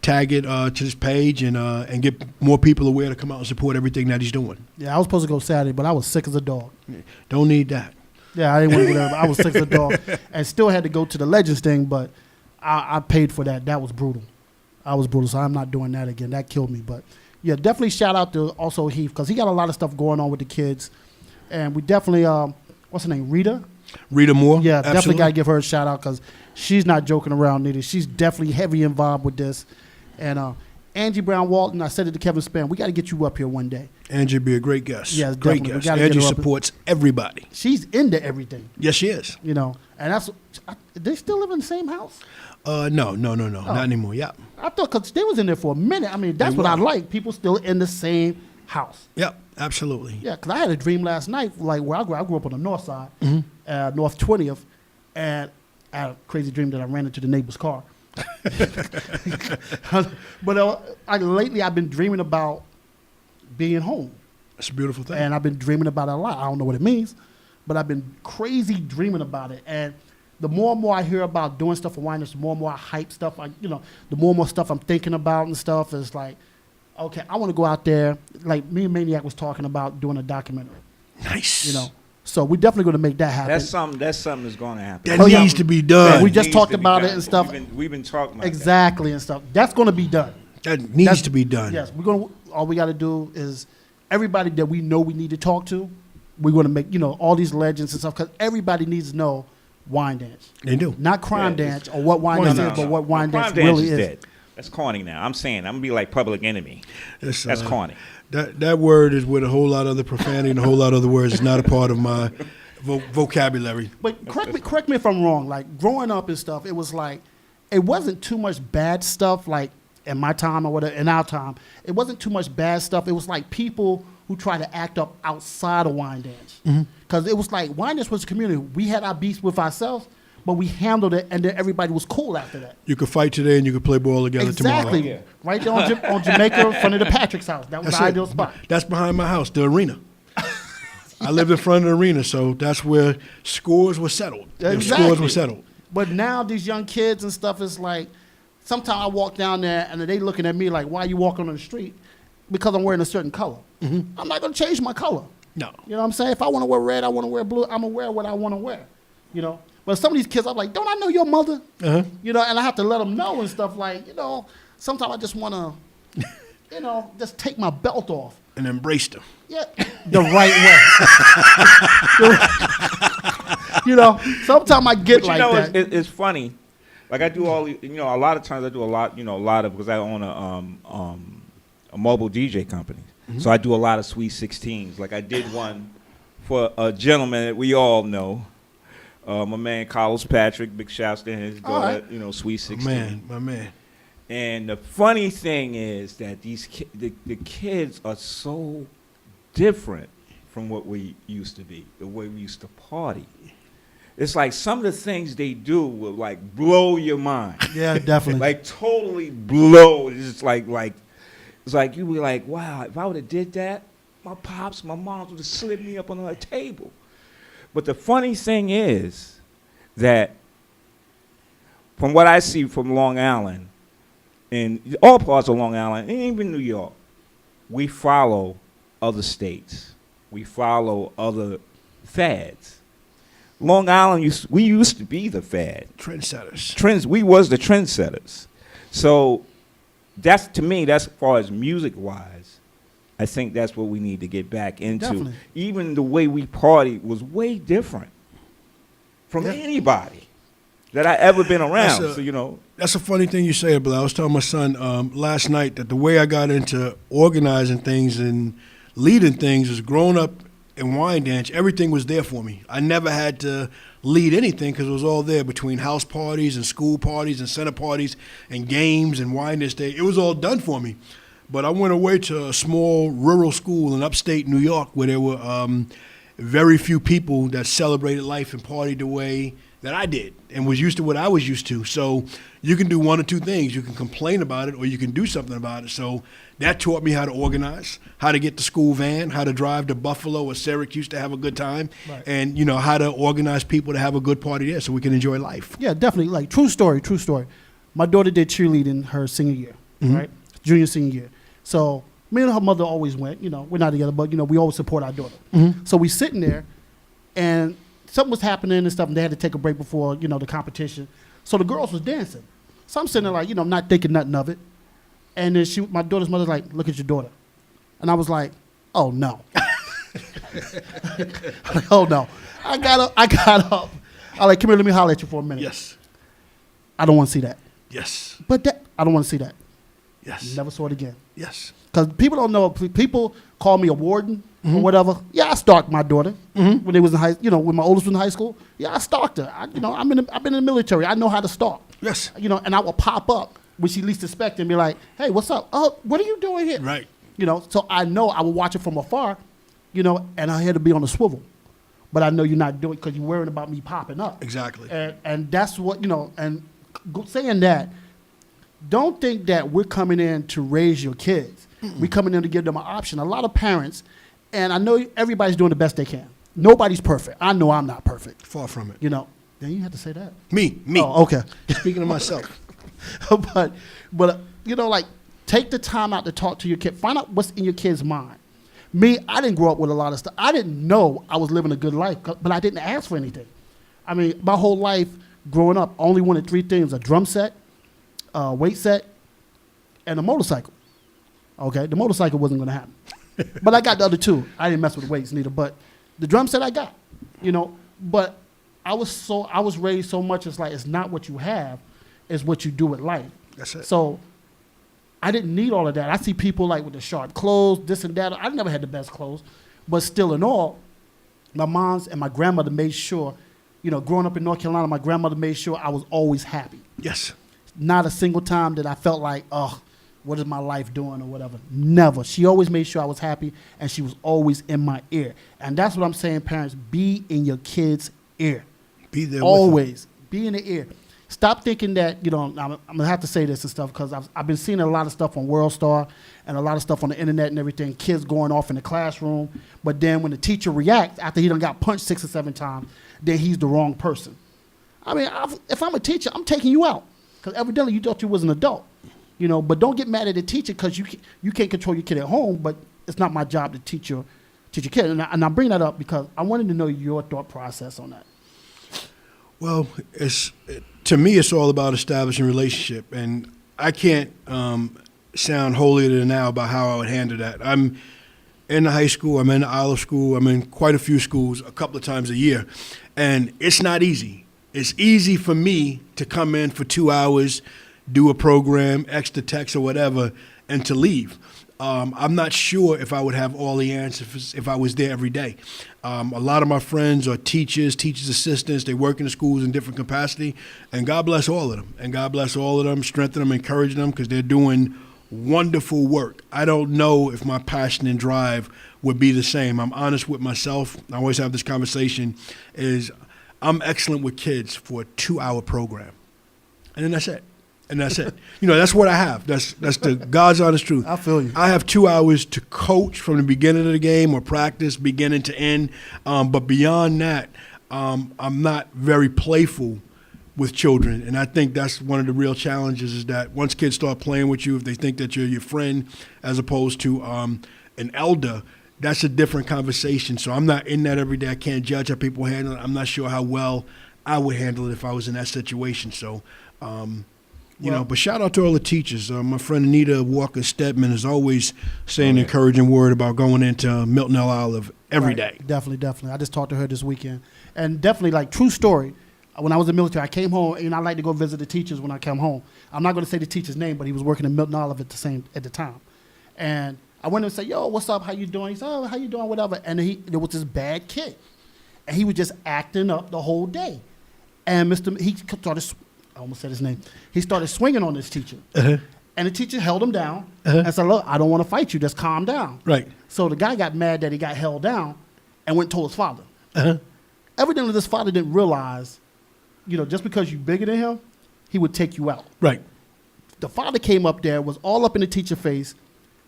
tag it to his page and get more people aware to come out and support everything that he's doing. Yeah, I was supposed to go Saturday, but I was sick as a dog. Don't need that. Yeah, I didn't want to go there. I was sick as a dog, and still had to go to the Legends thing, but I paid for that. That was brutal. I was brutal, so I'm not doing that again. That killed me. But, yeah, definitely shout out to also Heath, because he got a lot of stuff going on with the kids. And we definitely, what's her name, Rita? Rita Moore? Yeah, Absolutely. definitely got to give her a shout out, because she's not joking around neither. She's definitely heavy involved with this. And Angie Brown Walton, I said it to Kevin Spann, we got to get you up here one day. Angie would be a great guest. Yes, great definitely. guest. Angie supports everybody. She's into everything. Yes, she is. You know, and they still live in the same house? No, not anymore. Yeah. I thought, because they was in there for a minute. I mean, that's what I like. People still in the same house. Yep, absolutely. Yeah, because I had a dream last night, like where I grew up on the north side, North 20th, and I had a crazy dream that I ran into the neighbor's car. But lately I've been dreaming about being home. That's a beautiful thing. And I've been dreaming about it a lot. I don't know what it means, but I've been crazy dreaming about it. And the more and more I hear about doing stuff for Wyandanch, the more and more I hype stuff. The more and more stuff I'm thinking about and stuff is like, okay, I want to go out there. Like me and Maniac was talking about doing a documentary. Nice. You know, so we're definitely going to make that happen. That's something that's going to happen. That needs to be done. Yeah, we just talked about it and stuff. We've been talking about exactly and stuff. That's going to be done. That needs to be done. Yes, all we got to do is everybody that we know we need to talk to. We're going to make all these legends and stuff, because everybody needs to know Wyandanch. They do. Not Crime Dance or what Wyandanch is, but what Wyandanch really is. Dead. That's corny now. I'm saying I'm going to be like Public Enemy. That's corny. That word is with a whole lot of other profanity and a whole lot of other words. It's not a part of my vocabulary. But correct me if I'm wrong. Like growing up and stuff, it was like it wasn't too much bad stuff. Like in my time or whatever, in our time, it wasn't too much bad stuff. It was like people who try to act up outside of Wyandanch. Because it was like Wyandanch was a community. We had our beefs with ourselves, but we handled it, and then everybody was cool after that. You could fight today, and you could play ball together tomorrow. Exactly. Right there on Jamaica, in front of the Patrick's house. That was the ideal spot. That's behind my house, the arena. I lived in front of the arena, so that's where scores were settled. Exactly. Scores were settled. But now these young kids and stuff is like, sometimes I walk down there, and they looking at me like, why are you walking on the street? Because I'm wearing a certain color. I'm not going to change my color. No. You know what I'm saying? If I want to wear red, I want to wear blue. I'm going to wear what I want to wear. You know? But some of these kids, I'm like, don't I know your mother? You know, and I have to let them know and stuff like, sometimes I just want to, just take my belt off. And embrace them. Yeah, the right way. Sometimes I get like that. It's funny. Like I do a lot of times I do a lot because I own a mobile DJ company. So I do a lot of Sweet 16s. Like I did one for a gentleman that we all know. My man Carlos Patrick, big shouts to his daughter, Sweet 16. My man. And the funny thing is that the kids are so different from what we used to be, the way we used to party. it's like some of the things they do will like blow your mind. Yeah, definitely. Like totally blow. It's like it's like you be like, wow, if I would have did that, my pops, my mom would have slid me up on a table. But the funny thing is that from what I see from Long Island, in all parts of Long Island, and even New York, we follow other states. We follow other fads. Long Island, we used to be the fad. Trendsetters. We was the trendsetters. So that's, to me, that's as far as music-wise, I think that's what we need to get back into. Definitely. Even the way we partied was way different from anybody that I ever been around. That's a funny thing you say, Belal. I was telling my son last night that the way I got into organizing things and leading things is growing up in Wyandanch, everything was there for me. I never had to lead anything because it was all there between house parties and school parties and center parties and games and Wyandanch Day. It was all done for me. But I went away to a small rural school in upstate New York where there were very few people that celebrated life and partied the way that I did and was used to what I was used to. So you can do one or two things. You can complain about it or you can do something about it. So that taught me how to organize, how to get the school van, how to drive to Buffalo or Syracuse to have a good time, Right. and how to organize people to have a good party there so we can enjoy life. Yeah, definitely. Like, true story. My daughter did cheerleading her senior year, Mhm. right? Junior, senior year. So me and her mother always went, we're not together, but, we always support our daughter. Mhm. So we sitting there, and something was happening and stuff, and they had to take a break before, the competition. So the girls was dancing. So I'm sitting there like, not thinking nothing of it. And then my daughter's mother's like, look at your daughter. And I was like, oh, no. I'm like, oh, no. I got up. I like, come here, let me holler at you for a minute. Yes. I don't want to see that. Yes. But I don't want to see that. Yes. Never saw it again. Yes. Because people don't know. People call me a warden Mhm. or whatever. Yeah, I stalked my daughter when they was in high. When my oldest was in high school. Yeah, I stalked her. I've been in the military. I know how to stalk. Yes. And I will pop up when she least expect and be like, "Hey, what's up? Oh, what are you doing here?" Right. So I know I will watch it from afar. And I had to be on the swivel. But I know you're not doing it because you're worrying about me popping up. Exactly. And that's what And saying that. Don't think that we're coming in to raise your kids. We're coming in to give them an option. A lot of parents, and I know everybody's doing the best they can. Nobody's perfect. I know I'm not perfect. Far from it. Then you have to say that. Me. Oh, okay. Speaking of myself. but take the time out to talk to your kid. Find out what's in your kid's mind. Me, I didn't grow up with a lot of stuff. I didn't know I was living a good life, but I didn't ask for anything. I mean, my whole life growing up, I only wanted three things: a drum set, a weight set, and a motorcycle. Okay, the motorcycle wasn't going to happen. But I got the other two. I didn't mess with the weights neither, but the drum set I got, But I was raised so much, it's like, it's not what you have, it's what you do with life. That's it. So I didn't need all of that. I see people like with the sharp clothes, this and that. I never had the best clothes, but still in all, my mom's and my grandmother made sure, growing up in North Carolina, my grandmother made sure I was always happy. Yes. Not a single time that I felt like, oh, what is my life doing or whatever. Never. She always made sure I was happy, and she was always in my ear. And that's what I'm saying, parents, be in your kids' ear. Be there always. Be in the ear. Stop thinking that, I'm going to have to say this and stuff because I've been seeing a lot of stuff on WorldStar and a lot of stuff on the internet and everything, kids going off in the classroom. But then when the teacher reacts after he done got punched 6 or 7 times, then he's the wrong person. I mean, if I'm a teacher, I'm taking you out because evidently you thought you was an adult. But don't get mad at the teacher because you can't control your kid at home, but it's not my job to teach your kid. And I bring that up because I wanted to know your thought process on that. Well, to me, it's all about establishing a relationship, and I can't sound holier than thou about how I would handle that. I'm in the high school, I'm in the Olive School, I'm in quite a few schools a couple of times a year, and it's not easy. It's easy for me to come in for 2 hours, do a program, extra text or whatever, and to leave. I'm not sure if I would have all the answers if I was there every day. A lot of my friends are teachers assistants. They work in the schools in different capacity, and God bless all of them. And God bless all of them, strengthen them, encourage them, because they're doing wonderful work. I don't know if my passion and drive would be the same. I'm honest with myself. I always have this conversation, is I'm excellent with kids for a 2-hour program. And then that's it. You know, that's what I have. That's the God's honest truth. I feel you. I have 2 hours to coach from the beginning of the game or practice beginning to end. But beyond that, I'm not very playful with children. And I think that's one of the real challenges is that once kids start playing with you, if they think that you're your friend as opposed to an elder, that's a different conversation. So I'm not in that every day. I can't judge how people handle it. I'm not sure how well I would handle it if I was in that situation. So, you know, but shout out to all the teachers. My friend Anita Walker Stedman is always saying an encouraging word about going into Milton L. Olive every day. Definitely. I just talked to her this weekend. And definitely, like, true story, when I was in the military, I came home, and I like to go visit the teachers when I come home. I'm not going to say the teacher's name, but he was working in Milton Olive at the time. And I went and said, yo, what's up? How you doing? He said, oh, how you doing? Whatever. And there was this bad kid. And he was just acting up the whole day. And he started, I almost said his name. He started swinging on this teacher. Uh-huh. And the teacher held him down and said, look, I don't want to fight you. Just calm down. Right. So the guy got mad that he got held down and went and told his father. Evidently, this father didn't realize, you know, just because you're bigger than him, he would take you out. Right. The father came up there, was all up in the teacher's face,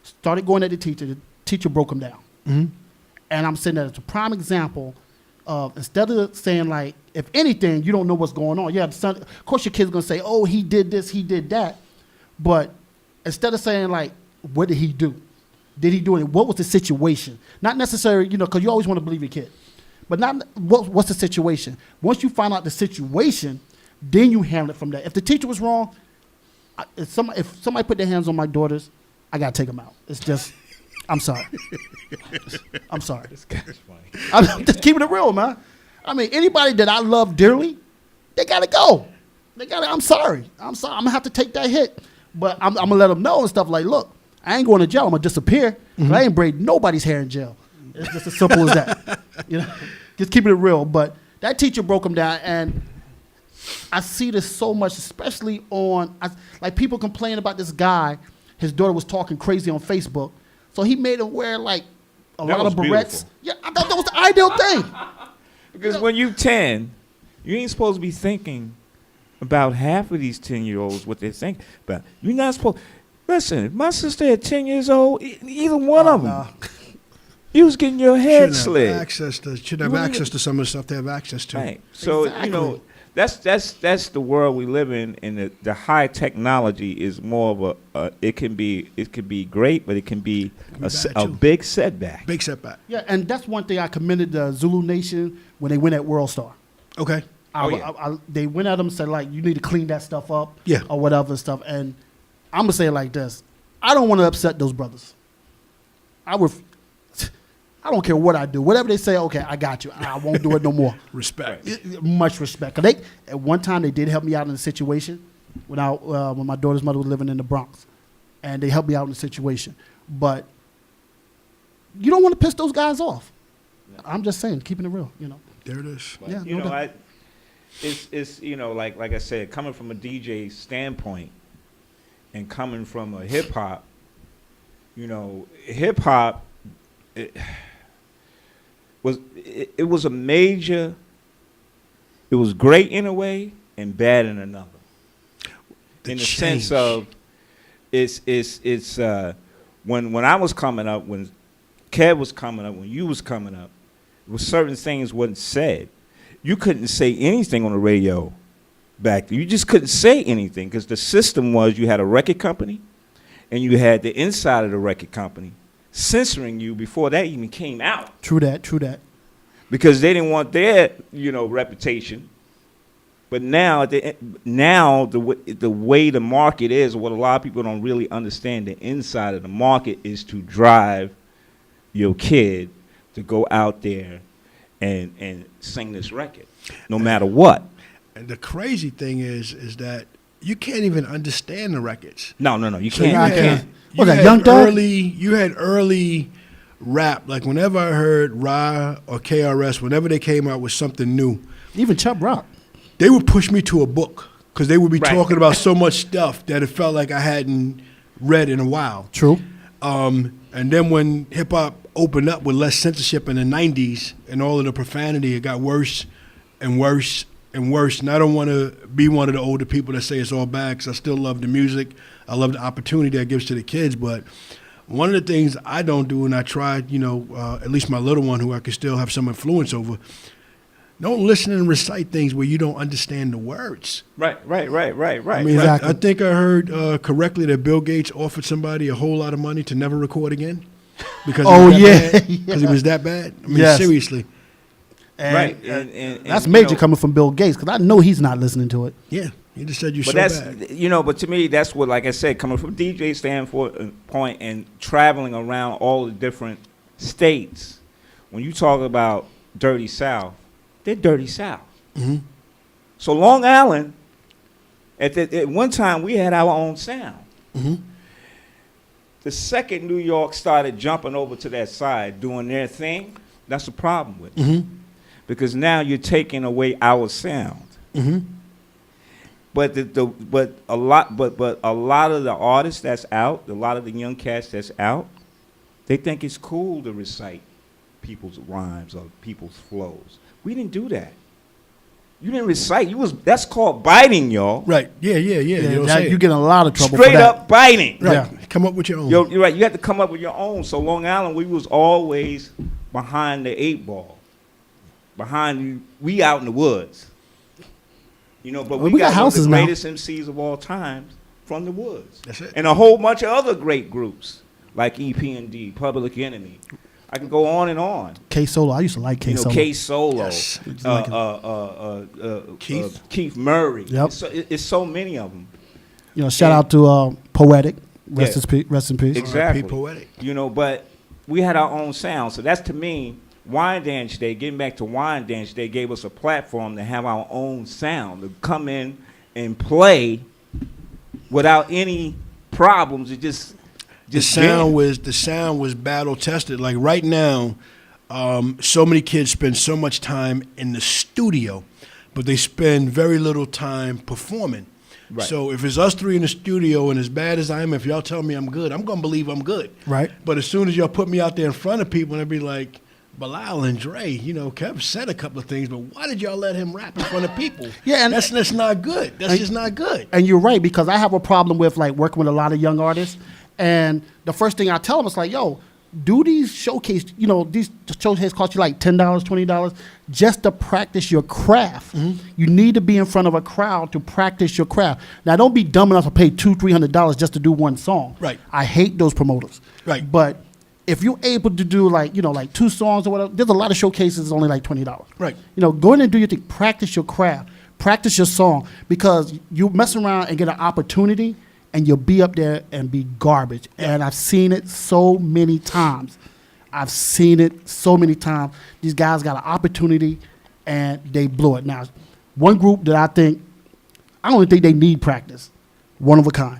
started going at the teacher. The teacher broke him down. Mm-hmm. And I'm saying that it's a prime example of, instead of saying, like, if anything, you don't know what's going on. Yeah, of course your kid's going to say, oh, he did this, he did that. But instead of saying, like, what did he do? Did he do it? What was the situation? Not necessarily, you know, because you always want to believe your kid. But not what's the situation. Once you find out the situation, then you handle it from there. If the teacher was wrong, if somebody put their hands on my daughters, I got to take them out. It's just, I'm sorry. I'm sorry. This guy's funny. I'm just keeping it real, man. I mean, anybody that I love dearly, they got to go. I'm sorry. I'm sorry. I'm going to have to take that hit. But I'm going to let them know and stuff like, look, I ain't going to jail. I'm going to disappear. Mm-hmm. I ain't braid nobody's hair in jail. It's just as simple as that. You know, just keeping it real. But that teacher broke him down, and I see this so much, especially like people complain about this guy. His daughter was talking crazy on Facebook, so he made him wear like a lot of barrettes. Beautiful. Yeah, I thought that was the ideal thing. Because when you're 10, you ain't supposed to be thinking about half of these 10-year-olds what they're thinking about. You're not supposed. Listen, if my sister at 10 years old, either one of them. You was getting your head slit. Should have access to some of the stuff they have access to. Right. So, you know, that's the world we live in, and the high technology is more of it can be great, but it can be a big setback. Big setback. Yeah, and that's one thing I commended the Zulu Nation when they went at World Star. Okay. They went at them and said, like, you need to clean that stuff up. Yeah. Or whatever stuff. And I'm going to say it like this. I don't want to upset those brothers. I don't care what I do. Whatever they say, okay, I got you. I won't do it no more. Respect. Much respect. 'Cause at one time, they did help me out in a situation when my daughter's mother was living in the Bronx. And they helped me out in the situation. But you don't want to piss those guys off. Yeah. I'm just saying, keeping it real, you know. There it is. But, yeah, you know, it's you know, like I said, coming from a DJ standpoint and coming from a hip-hop, you know, hip-hop, it was a major. It was great in a way and bad in another. In the sense of, it's when I was coming up, when Kev was coming up, when you was coming up, certain things wasn't said. You couldn't say anything on the radio back then. You just couldn't say anything because the system was you had a record company, and you had the inside of the record company censoring you before that even came out. True that. Because they didn't want their, you know, reputation. But now, the way the market is, what a lot of people don't really understand, the inside of the market is to drive your kid to go out there and sing this record, no matter what. And the crazy thing is that you can't even understand the records. No, you can't. You had early rap. Like whenever I heard Ra or KRS, whenever they came out with something new, even Chubb Rock, they would push me to a book because they would be talking about so much stuff that it felt like I hadn't read in a while. True. And then when hip hop opened up with less censorship in the 90s and all of the profanity, it got worse. and worse and worse. And I don't want to be one of the older people that say it's all bad, because I still love the music. I love the opportunity that gives to the kids. But one of the things I don't do, and I tried, at least my little one, who I could still have some influence over, don't listen and recite things where you don't understand the words. Right. I mean, Exactly. I think I heard correctly that Bill Gates offered somebody a whole lot of money to never record again because because he was that bad. I mean, Yes. seriously. And, Right. And that's major coming from Bill Gates, because I know he's not listening to it. Yeah, he just said you're But so that's bad. but to me, that's what, like I said, coming from DJ standpoint and traveling around all the different states. When you talk about Dirty South, they're Dirty South. Mm-hmm. So Long Island, at one time, we had our own sound. Mm-hmm. The second New York started jumping over to that side, doing their thing, that's the problem with it. Mm-hmm. Because now you're taking away our sound. Mm-hmm. But a lot of the artists that's out, a lot of the young cats that's out, they think it's cool to recite people's rhymes or people's flows. We didn't do that. You didn't recite. That's called biting, y'all. Right. Yeah. You get in a lot of trouble. Straight for that. up biting. Right. Yeah. Come up with your own. You're right. You have to come up with your own. So Long Island, we was always behind the 8 ball. We out in the woods. But we got houses one now. of the greatest MCs of all time from the woods. That's it. And a whole bunch of other great groups like EP&D, Public Enemy. I can go on and on. K Solo. I used to like K Solo. K Solo. Yes. Keith Murray. Yep. It's so many of them. Shout out to Poetic. Yeah. Rest in peace. Exactly. R.I.P. Poetic. But we had our own sound. So that's, to me, Wyandanch Day, getting back to Wyandanch Day, gave us a platform to have our own sound, to come in and play without any problems. It just the sound was battle tested. Like right now, so many kids spend so much time in the studio, but they spend very little time performing. Right. So if it's us three in the studio, and as bad as I am, if y'all tell me I'm good, I'm gonna believe I'm good. Right. But as soon as y'all put me out there in front of people, and they be like, Belal and Dre, Kev said a couple of things, but why did y'all let him rap in front of people? Yeah, and that's not good. That's just not good. And you're right, because I have a problem with working with a lot of young artists, and the first thing I tell them is yo, do these showcase. These showcase cost you $10, $20 just to practice your craft. Mm-hmm. You need to be in front of a crowd to practice your craft. Now, don't be dumb enough to pay $200-$300 just to do one song. Right. I hate those promoters. Right. But if you're able to do 2 songs or whatever, there's a lot of showcases only $20. Right. Go in and do your thing. Practice your craft. Practice your song, because you mess around and get an opportunity and you'll be up there and be garbage. Yeah. And I've seen it so many times. These guys got an opportunity and they blew it. Now, one group that I don't even think they need practice, One of a Kind.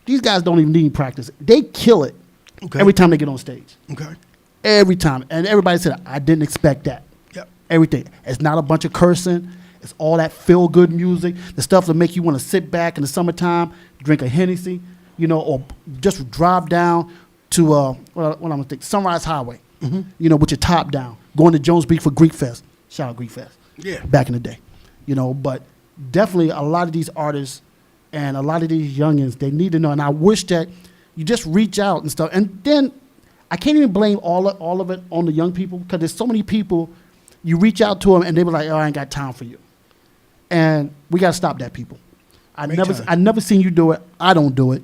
These guys don't even need practice. They kill it. Okay. Every time they get on stage. Okay. Every time. And everybody said, I didn't expect that. Yep. Everything. It's not a bunch of cursing. It's all that feel-good music, the stuff that make you want to sit back in the summertime, drink a Hennessy, or just drive down to, what I'm going to think, Sunrise Highway, with your top down, going to Jones Beach for Greek Fest. Shout out Greek Fest. Yeah. Back in the day. But definitely a lot of these artists and a lot of these youngins, they need to know. And I wish that you just reach out and stuff. And then I can't even blame all of it on the young people, because there's so many people, you reach out to them and they be like, I ain't got time for you. And we got to stop that, people. I never seen you do it. I don't do it.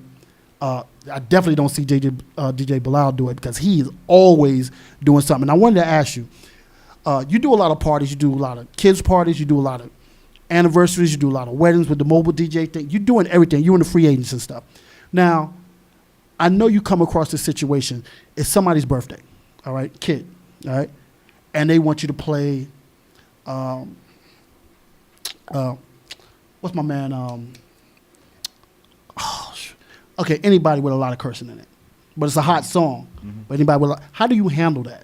I definitely don't see DJ Belal do it, because he is always doing something. And I wanted to ask you, you do a lot of parties. You do a lot of kids' parties. You do a lot of anniversaries. You do a lot of weddings with the mobile DJ thing. You're doing everything. You're in the free agents and stuff. Now, I know you come across this situation. It's somebody's birthday, all right, kid, all right, and they want you to play, what's my man, okay, anybody with a lot of cursing in it, but it's a hot song. Mm-hmm. But anybody with how do you handle that?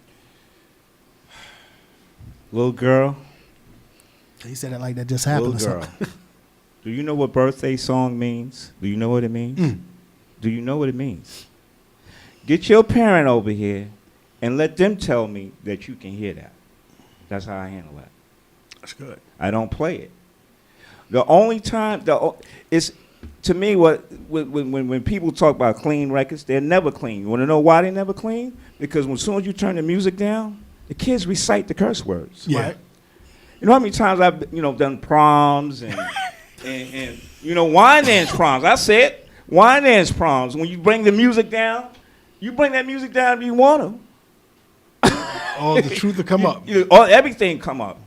Little girl. He said it like that just happened. Little girl. Do you know what birthday song means? Do you know what it means? Mm. Do you know what it means? Get your parent over here and let them tell me that you can hear that. That's how I handle that. That's good. I don't play it. The only time it's to me when people talk about clean records, they're never clean. You want to know why they're never clean? Because as soon as you turn the music down, the kids recite the curse words. Yeah. Right? You know how many times I've done proms and Wyandanch proms. I said Wyandanch proms. When you bring the music down, you bring that music down if you want to. All the truth will come up. Everything come up.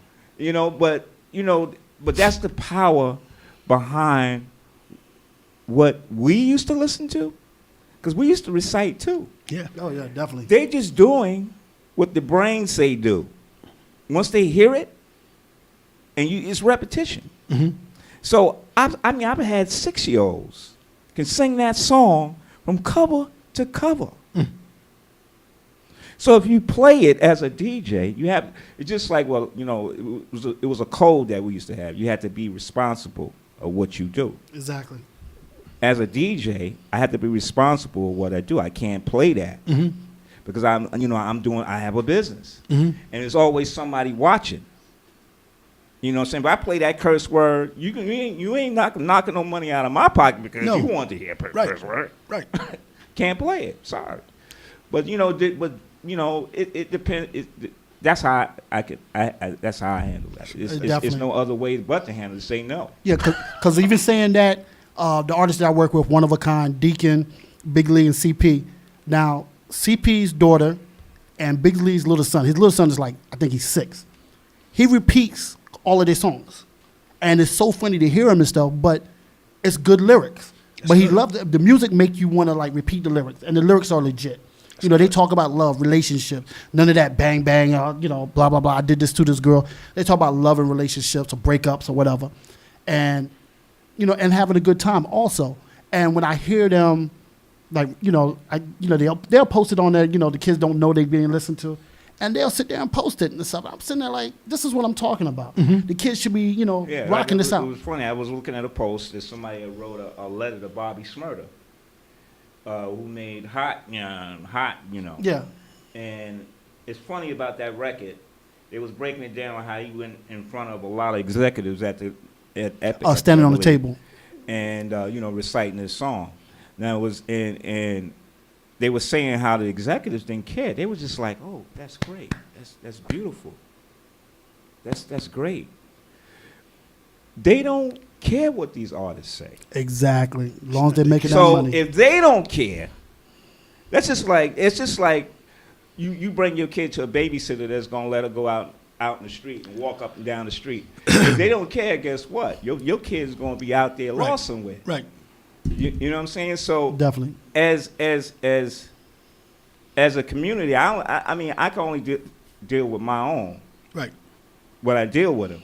But that's the power behind what we used to listen to, because we used to recite too. Yeah. Oh yeah, definitely. They're just doing what the brain say do. Once they hear it, and it's repetition. Mm-hmm. So I've had 6-year-olds can sing that song from cover to cover. So if you play it as a DJ, it's just like, it was a code that we used to have. You had to be responsible of what you do. Exactly. As a DJ, I have to be responsible of what I do. I can't play that because I have a business, and there's always somebody watching. You know what I'm saying? But I play that curse word, you ain't knocking no money out of my pocket because you want to hear curse word. Right. Can't play it. Sorry. But it depends. That's how that's how I handle that. It's no other way but to handle it. Say no. Yeah, because even saying that, the artists that I work with, One of a Kind, Deacon, Big Lee, and CP. Now, CP's daughter and Big Lee's little son. His little son is I think he's 6. He repeats all of their songs, and it's so funny to hear him and stuff. But it's good lyrics. But he loves the music. Make you want to repeat the lyrics, and the lyrics are legit. They talk about love, relationships. None of that bang, bang, blah, blah, blah. I did this to this girl. They talk about love and relationships or breakups or whatever. And, and having a good time also. And when I hear them, they'll post it on there. The kids don't know they're being listened to. And they'll sit there and post it and stuff. I'm sitting there this is what I'm talking about. Mm-hmm. The kids should be, rocking this out. It was funny. I was looking at a post that somebody wrote a letter to Bobby Shmurda. Who made Hot. Yeah. And it's funny about that record. They was breaking it down on how he went in front of a lot of executives at Epic. Standing on the table. And, reciting this song. Now it was, and they were saying how the executives didn't care. They were just like, oh, that's great. That's beautiful. That's great. They don't care what these artists say. Exactly. As long as they're making that money. So if they don't care, it's just like you bring your kid to a babysitter that's gonna let her go out in the street and walk up and down the street. If they don't care, guess what? Your kid's gonna be out there lost somewhere. Right. You know what I'm saying? So definitely. As a community, I can only deal with my own. Right. What I deal with them,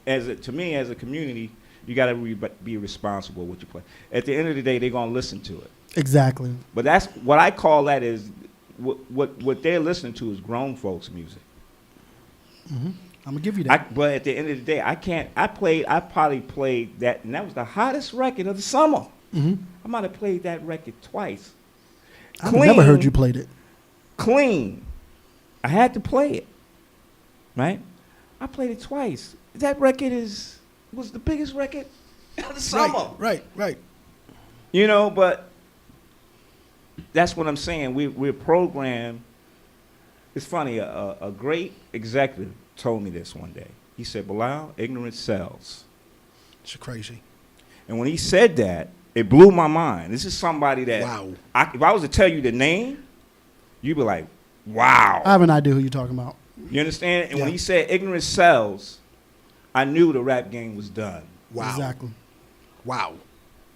to me, as a community, you got to be responsible with your play. At the end of the day, they're going to listen to it. Exactly. But that's what I call that is what they're listening to is grown folks' music. Mm-hmm. I'm gonna give you that. But at the end of the day, I probably played that, and that was the hottest record of the summer. Mm-hmm. I might have played that record twice. I've never heard you played it. Clean. I had to play it. Right? I played it twice. That record was the biggest record of the summer. Right. But that's what I'm saying. We're programmed. It's funny, a great executive told me this one day. He said, Belal, ignorance sells. It's crazy. And when he said that, it blew my mind. This is somebody that, wow. If I was to tell you the name, you'd be like, wow. I have an idea who you're talking about. You understand? And when he said ignorance sells, I knew the rap game was done. Wow. Exactly. Wow.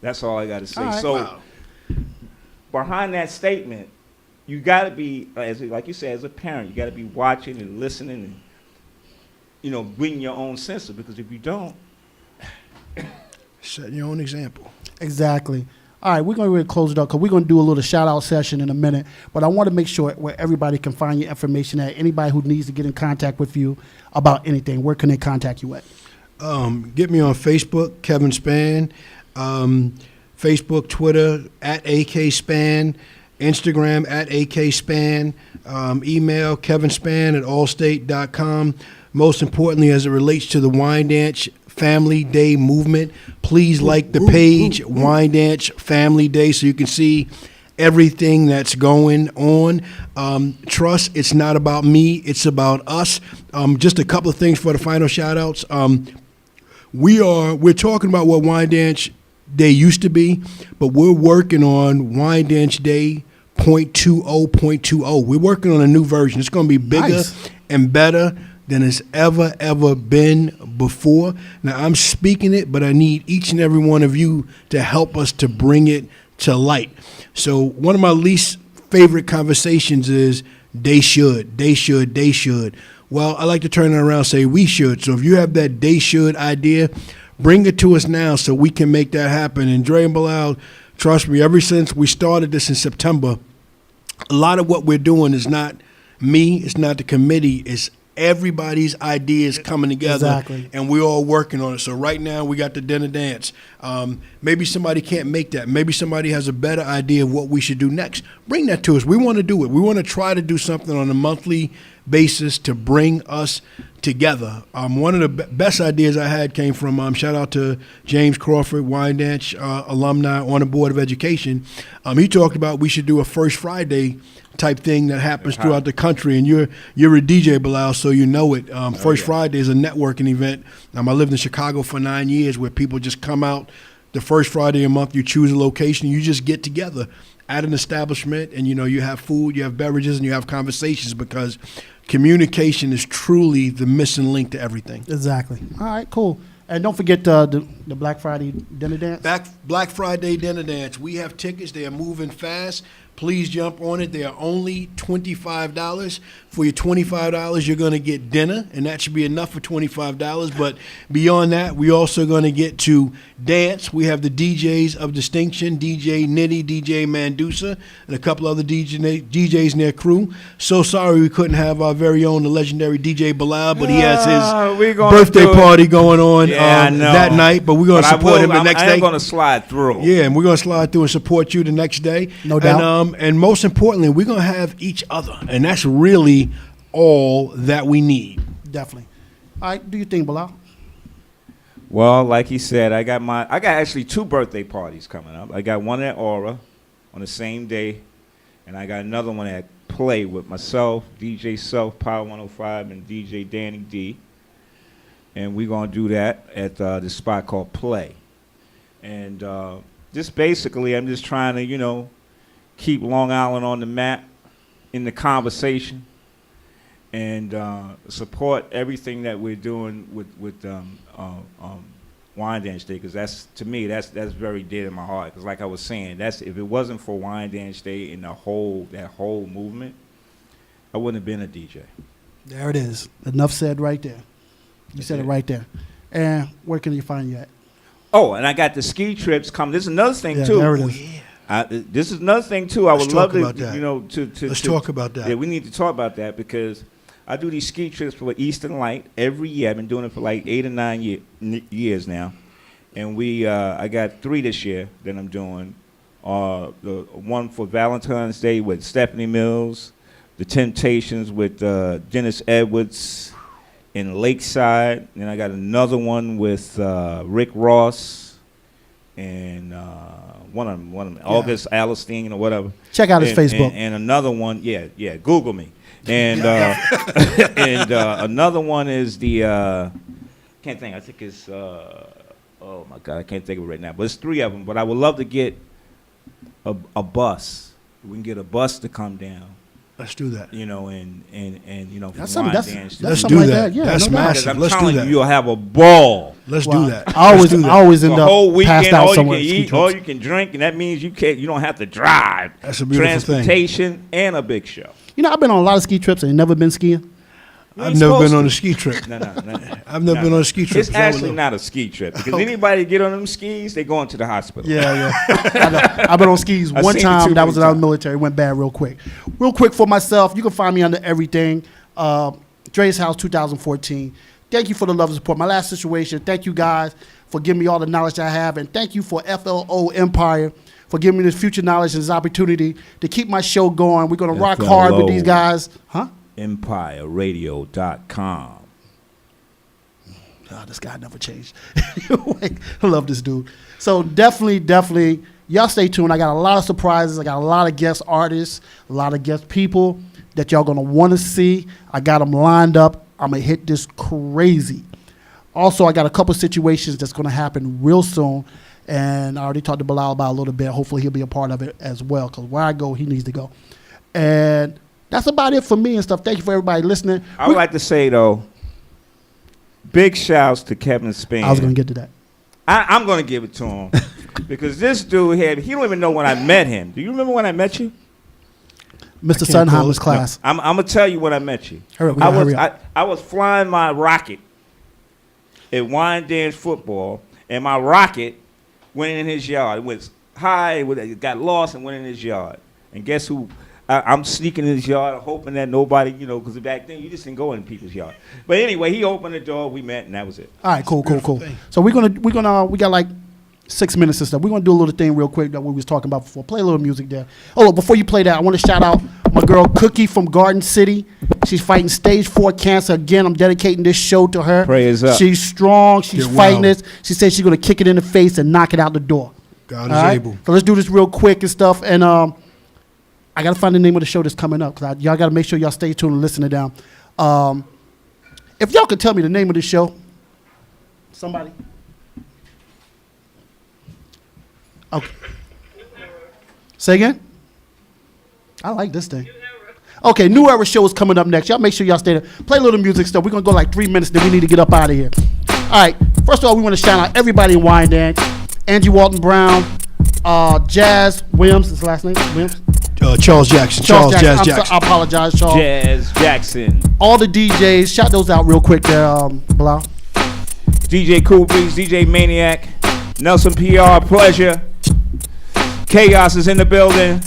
That's all I got to say. Right. So behind that statement, you got to be, like you said, as a parent, you got to be watching and listening and, bring your own sense of it, because if you don't. Set your own example. Exactly. All right, we're going to close it up because we're going to do a little shout-out session in a minute. But I want to make sure where everybody can find your information at. Anybody who needs to get in contact with you about anything, where can they contact you at? Get me on Facebook, Kevin Spann. Facebook, Twitter, @AKSpann. Instagram, @AKSpann. Email, kevinspann@allstate.com. most importantly, as it relates to the Wyandanch Family Day movement, please like the page Wyandanch Family Day so you can see everything that's going on. Trust, it's not about me, it's about us. Just a couple of things for the final shout outs. We're talking about what Wyandanch Day used to be, but we're working on Wyandanch Day 0.20.20. We're working on a new version. It's going to be bigger and better than it's ever been before. Now, I'm speaking it, but I need each and every one of you to help us to bring it to light. So one of my least favorite conversations is they should. Well, I like to turn it around and say we should. So if you have that they should idea, bring it to us now so we can make that happen. And Dre and Belal, trust me, ever since we started this in September, a lot of what we're doing is not me, it's not the committee, it's everybody's ideas coming together, and we're all working on it. So right now we got the dinner dance. Maybe somebody can't make that. Maybe somebody has a better idea of what we should do next. Bring that to us. We want to do it. We want to try to do something on a monthly basis to bring us together. One of the best ideas I had came from, shout out to James Crawford, Wyandanch alumni on the Board of Education. He talked about we should do a First Friday type thing that happens throughout the country, and you're a DJ, Belal, so you know it. First Friday is a networking event. I lived in Chicago for 9 years where people just come out the first Friday a month, you choose a location, you just get together at an establishment, and you have food, you have beverages, and you have conversations, because communication is truly the missing link to everything. Exactly. All right, cool. And don't forget the Black Friday dinner dance. Black Friday dinner dance. We have tickets. They are moving fast. Please jump on it. They are only $25. For your $25, you're going to get dinner, and that should be enough for $25. But beyond that, we're also going to get to dance. We have the DJs of distinction, DJ Nitty, DJ Mandusa, and a couple other DJs in their crew. So sorry we couldn't have our very own, the legendary DJ Belal, but he has his birthday party going on that night. But we're going to support him the next day. I'm going to slide through. Yeah, and we're going to slide through and support you the next day. No doubt. And most importantly, we're going to have each other. And that's really all that we need. Definitely. All right, do you think, Belal? Well, like he said, I got actually 2 birthday parties coming up. I got one at Aura on the same day, and I got another one at Play with myself, DJ Self, Power 105, and DJ Danny D. And we're going to do that at this spot called Play. And just basically, I'm just trying to, keep Long Island on the map in the conversation, and support everything that we're doing with Wyandanch Day, because that's, to me, that's very dear to my heart. Because like I was saying, if it wasn't for Wyandanch Day and that whole movement, I wouldn't have been a DJ. There it is. Enough said right there. You said it right there. And where can you find you at? Oh, and I got the ski trips coming. This is another thing too. There it is. This is another thing too. Let's talk about that. Let's talk about that. Yeah, we need to talk about that, because I do these ski trips for Eastern Light every year. I've been doing it for like 8 or 9 years now, and I got 3 this year that I'm doing. The one for Valentine's Day with Stephanie Mills, the Temptations with Dennis Edwards in Lakeside, and I got another one with Rick Ross and. One of them, August Alstein or whatever. Check out his Facebook. And another one, Google me. And and another one is the can't think. I think it's oh my God, I can't think of it right now. But it's 3 of them. But I would love to get a bus. We can get a bus to come down. Let's do that. And that's something. Let's do that. Yeah, that's massive. I'm Let's telling do that. You'll have a ball. Let's do that. I always end the up whole weekend, passed out all somewhere. you can eat, all you can drink, and that means you don't have to drive. That's a beautiful Transportation and a big show. I've been on a lot of ski trips and never been skiing. I've never been on a ski trip. No. I've never been on a ski trip. It's actually not a ski trip, because anybody get on them skis, they go into the hospital. Yeah. I've been on skis one time. That was when I was in the military. It went bad real quick. Real quick for myself, you can find me under everything. Dre's House 2014. Thank you for the love and support. My last situation, thank you guys for giving me all the knowledge I have. And thank you for FLO Empire for giving me this future knowledge and this opportunity to keep my show going. We're going to rock hard with these guys. Huh? EmpireRadio.com. this guy never changed. I love this dude. So definitely, y'all stay tuned. I got a lot of surprises. I got a lot of guest artists, a lot of guest people that y'all gonna want to see. I got them lined up. I'm gonna hit this crazy. Also, I got a couple situations that's gonna happen real soon, and I already talked to Belal about a little bit. Hopefully, he'll be a part of it as well. Cause where I go, he needs to go. And that's about it for me and stuff. Thank you for everybody listening. I would like to say though, big shouts to Kevin Spann. I was gonna get to that. I'm gonna give it to him because this dude here, he don't even know when I met him. Do you remember when I met you? Mr. Sunheimer's class. No, I'm gonna tell you when I met you. Hurry up, I was flying my rocket at Wyandanch football, and my rocket went in his yard. It was high, it got lost and went in his yard. And guess who? I'm sneaking in his yard, hoping that nobody, because back then you just didn't go in people's yard. But anyway, he opened the door, we met, and that was it. All right, cool. So we got like 6 minutes and stuff. We're gonna do a little thing real quick that we was talking about before. Play a little music there. Oh, look, before you play that, I want to shout out my girl Cookie from Garden City. She's fighting stage 4 cancer again. I'm dedicating this show to her. Praise up. She's strong. She's fighting this. She said she's gonna kick it in the face and knock it out the door. God is able. So let's do this real quick and stuff. And I got to find the name of the show that's coming up because y'all got to make sure y'all stay tuned and listen it down. If y'all could tell me the name of the show, somebody. Okay. Say again? I like this thing. Okay, New Era show is coming up next. Y'all make sure y'all stay there. Play a little music stuff. We're going to go like 3 minutes, then we need to get up out of here. All right. First of all, we want to shout out everybody in Wyandanch. Angie Walton Brown, Jazz Williams, his last name? Williams? Charles Jackson. Charles Jazz Jackson. I apologize, Charles. Jazz Jackson. All the DJs, shout those out real quick there, Belal. DJ Cool Breeze, DJ Maniac, Nelson PR Pleasure, Chaos is in the building,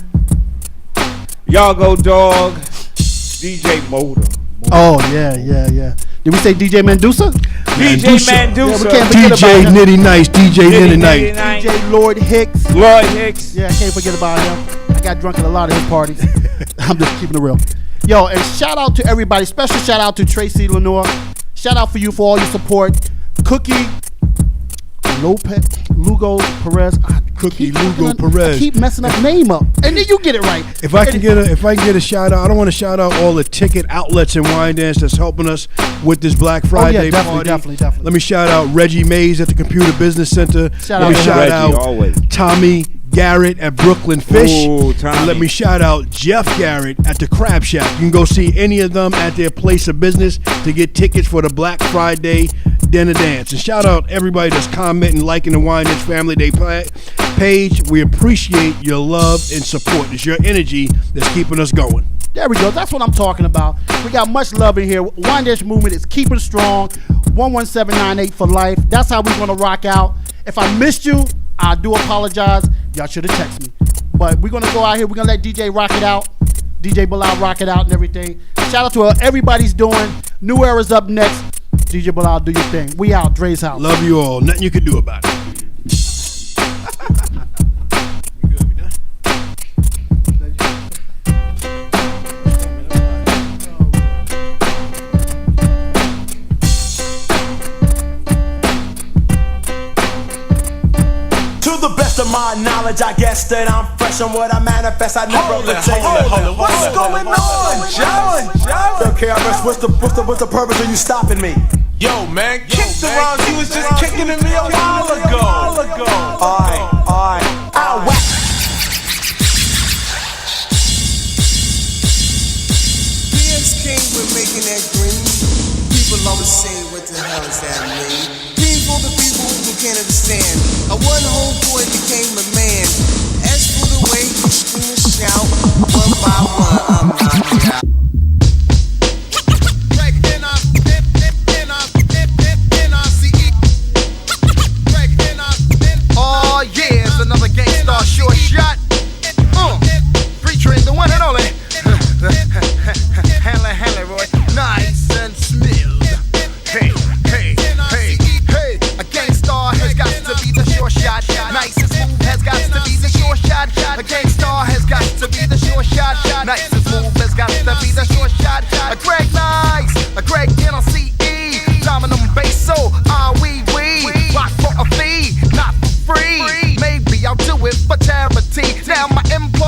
Y'all Go Dog, DJ Motor. Oh, yeah. Did we say DJ Mendoza? DJ Mendoza. Yeah, DJ Nitty Nice. DJ Nitty Nice. DJ Lord Hicks. Yeah, I can't forget about him. I got drunk at a lot of his parties. I'm just keeping it real. Yo, and shout out to everybody. Special shout out to Tracy Lenore. Shout out for you for all your support. Cookie Lugo Perez. Cookie Lugo Perez. I keep messing up name up, and then you get it right. If I can get a shout out, I don't want to shout out all the ticket outlets in Wyandanch that's helping us with this Black Friday party. Definitely. Let me shout out Reggie Mays at the Computer Business Center. Shout out always. Tommy Garrett at Brooklyn Fish. Ooh, and let me shout out Jeff Garrett at the Crab Shack. You can go see any of them at their place of business to get tickets for the Black Friday dinner dance. And shout out everybody that's commenting, liking the Wyandanch Family Day page. We appreciate your love and support. It's your energy that's keeping us going. There we go. That's what I'm talking about. We got much love in here. Wyandanch movement is keeping strong. 11798 for life. That's how we're going to rock out. If I missed you, I do apologize. Y'all should have texted me. But we're going to go out here. We're going to let DJ rock it out. DJ Belal rock it out and everything. Shout out to everybody's doing. New Era's up next. DJ Belal, do your thing. We out. Dre's house. Love you all. Nothing you can do about it. To my knowledge, I guess that I'm fresh on what I manifest. I never attain. What's going on, John? Okay, what's the purpose of you stopping me? Yo, man, kick the rounds. You was just kicking at me a while ago. Alright. I'll whack. PM's king, we're making that green. People always say, what the hell does that mean? Green for the people who can't understand. A one homeboy became a man. As for the way you scream and shout, one by one, I'm knocking out. Oh yeah, it's another Gangstar short shot. Featuring the one and only Hanley Roy, nice and smooth. Hey, a Gangstar has got to be the short shot. Nice and smooth has got to be the short shot. A Gangstar has got to be the short shot. Nice and smooth has got to be the short shot. A Greg Nice, a Greg NLCE, Dominum Basso.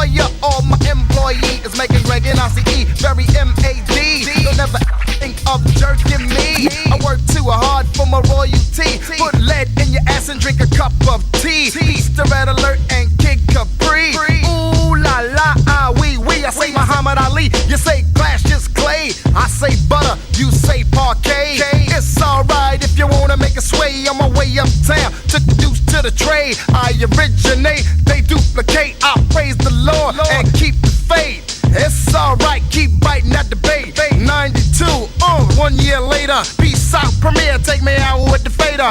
employer or my employee is making Greg and ICE very M-A-D. You'll never think of jerking me. I work too hard for my royalty. Put lead in your ass and drink a cup of tea. Easter Red Alert and Kid Capri. Ooh la la, ah wee wee. I say Muhammad Ali, you say Clash is Clay. I say butter, you say parquet. It's alright if you wanna make a sway. On my way uptown, took the deuce to the trade. I originate, they duplicate. I praise the Lord and keep the faith. It's alright, keep biting at the bait. 92, 1 year later. Peace out, premiere, take me out with the fader.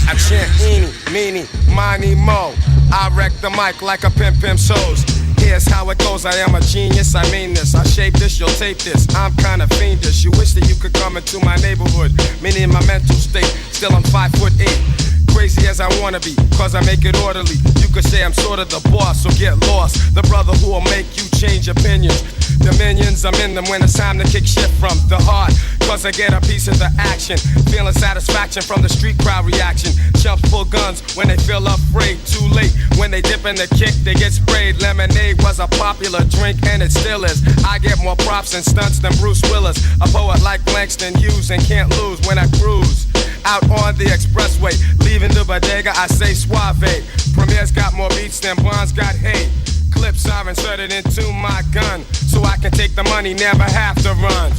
I chant eeny, meeny, miny, mo. I wreck the mic like a pimp shows. Here's how it goes, I am a genius, I mean this. I shape this, you'll tape this, I'm kinda fiendish. You wish that you could come into my neighborhood. Meaning my mental state, still I'm 5'8". Crazy as I wanna be, cause I make it orderly. You could say I'm sort of the boss, so get lost. The brother who will make you change opinions. Dominions, I'm in them when it's time to kick shit from the heart. Cause I get a piece of the action. Feeling satisfaction from the street crowd reaction. Chumps pull guns when they feel afraid. Too late, when they dip in the kick, they get sprayed. Lemonade was a popular drink and it still is. I get more props and stunts than Bruce Willis. A poet like Langston Hughes and can't lose when I cruise. Out on the expressway, leaving the bodega, I say suave. Premier's got more beats than Bond's got hate. Clips are inserted into my gun, so I can take the money, never have to run.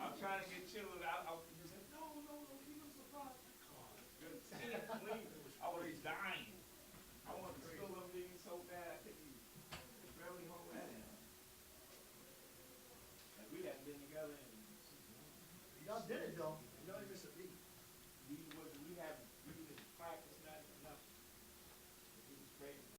I'm trying to get chilled out. No, keep them surprised. I was dying. I want to spill them things so bad I couldn't barely hold that in. And we hadn't been together in. Y'all did it though.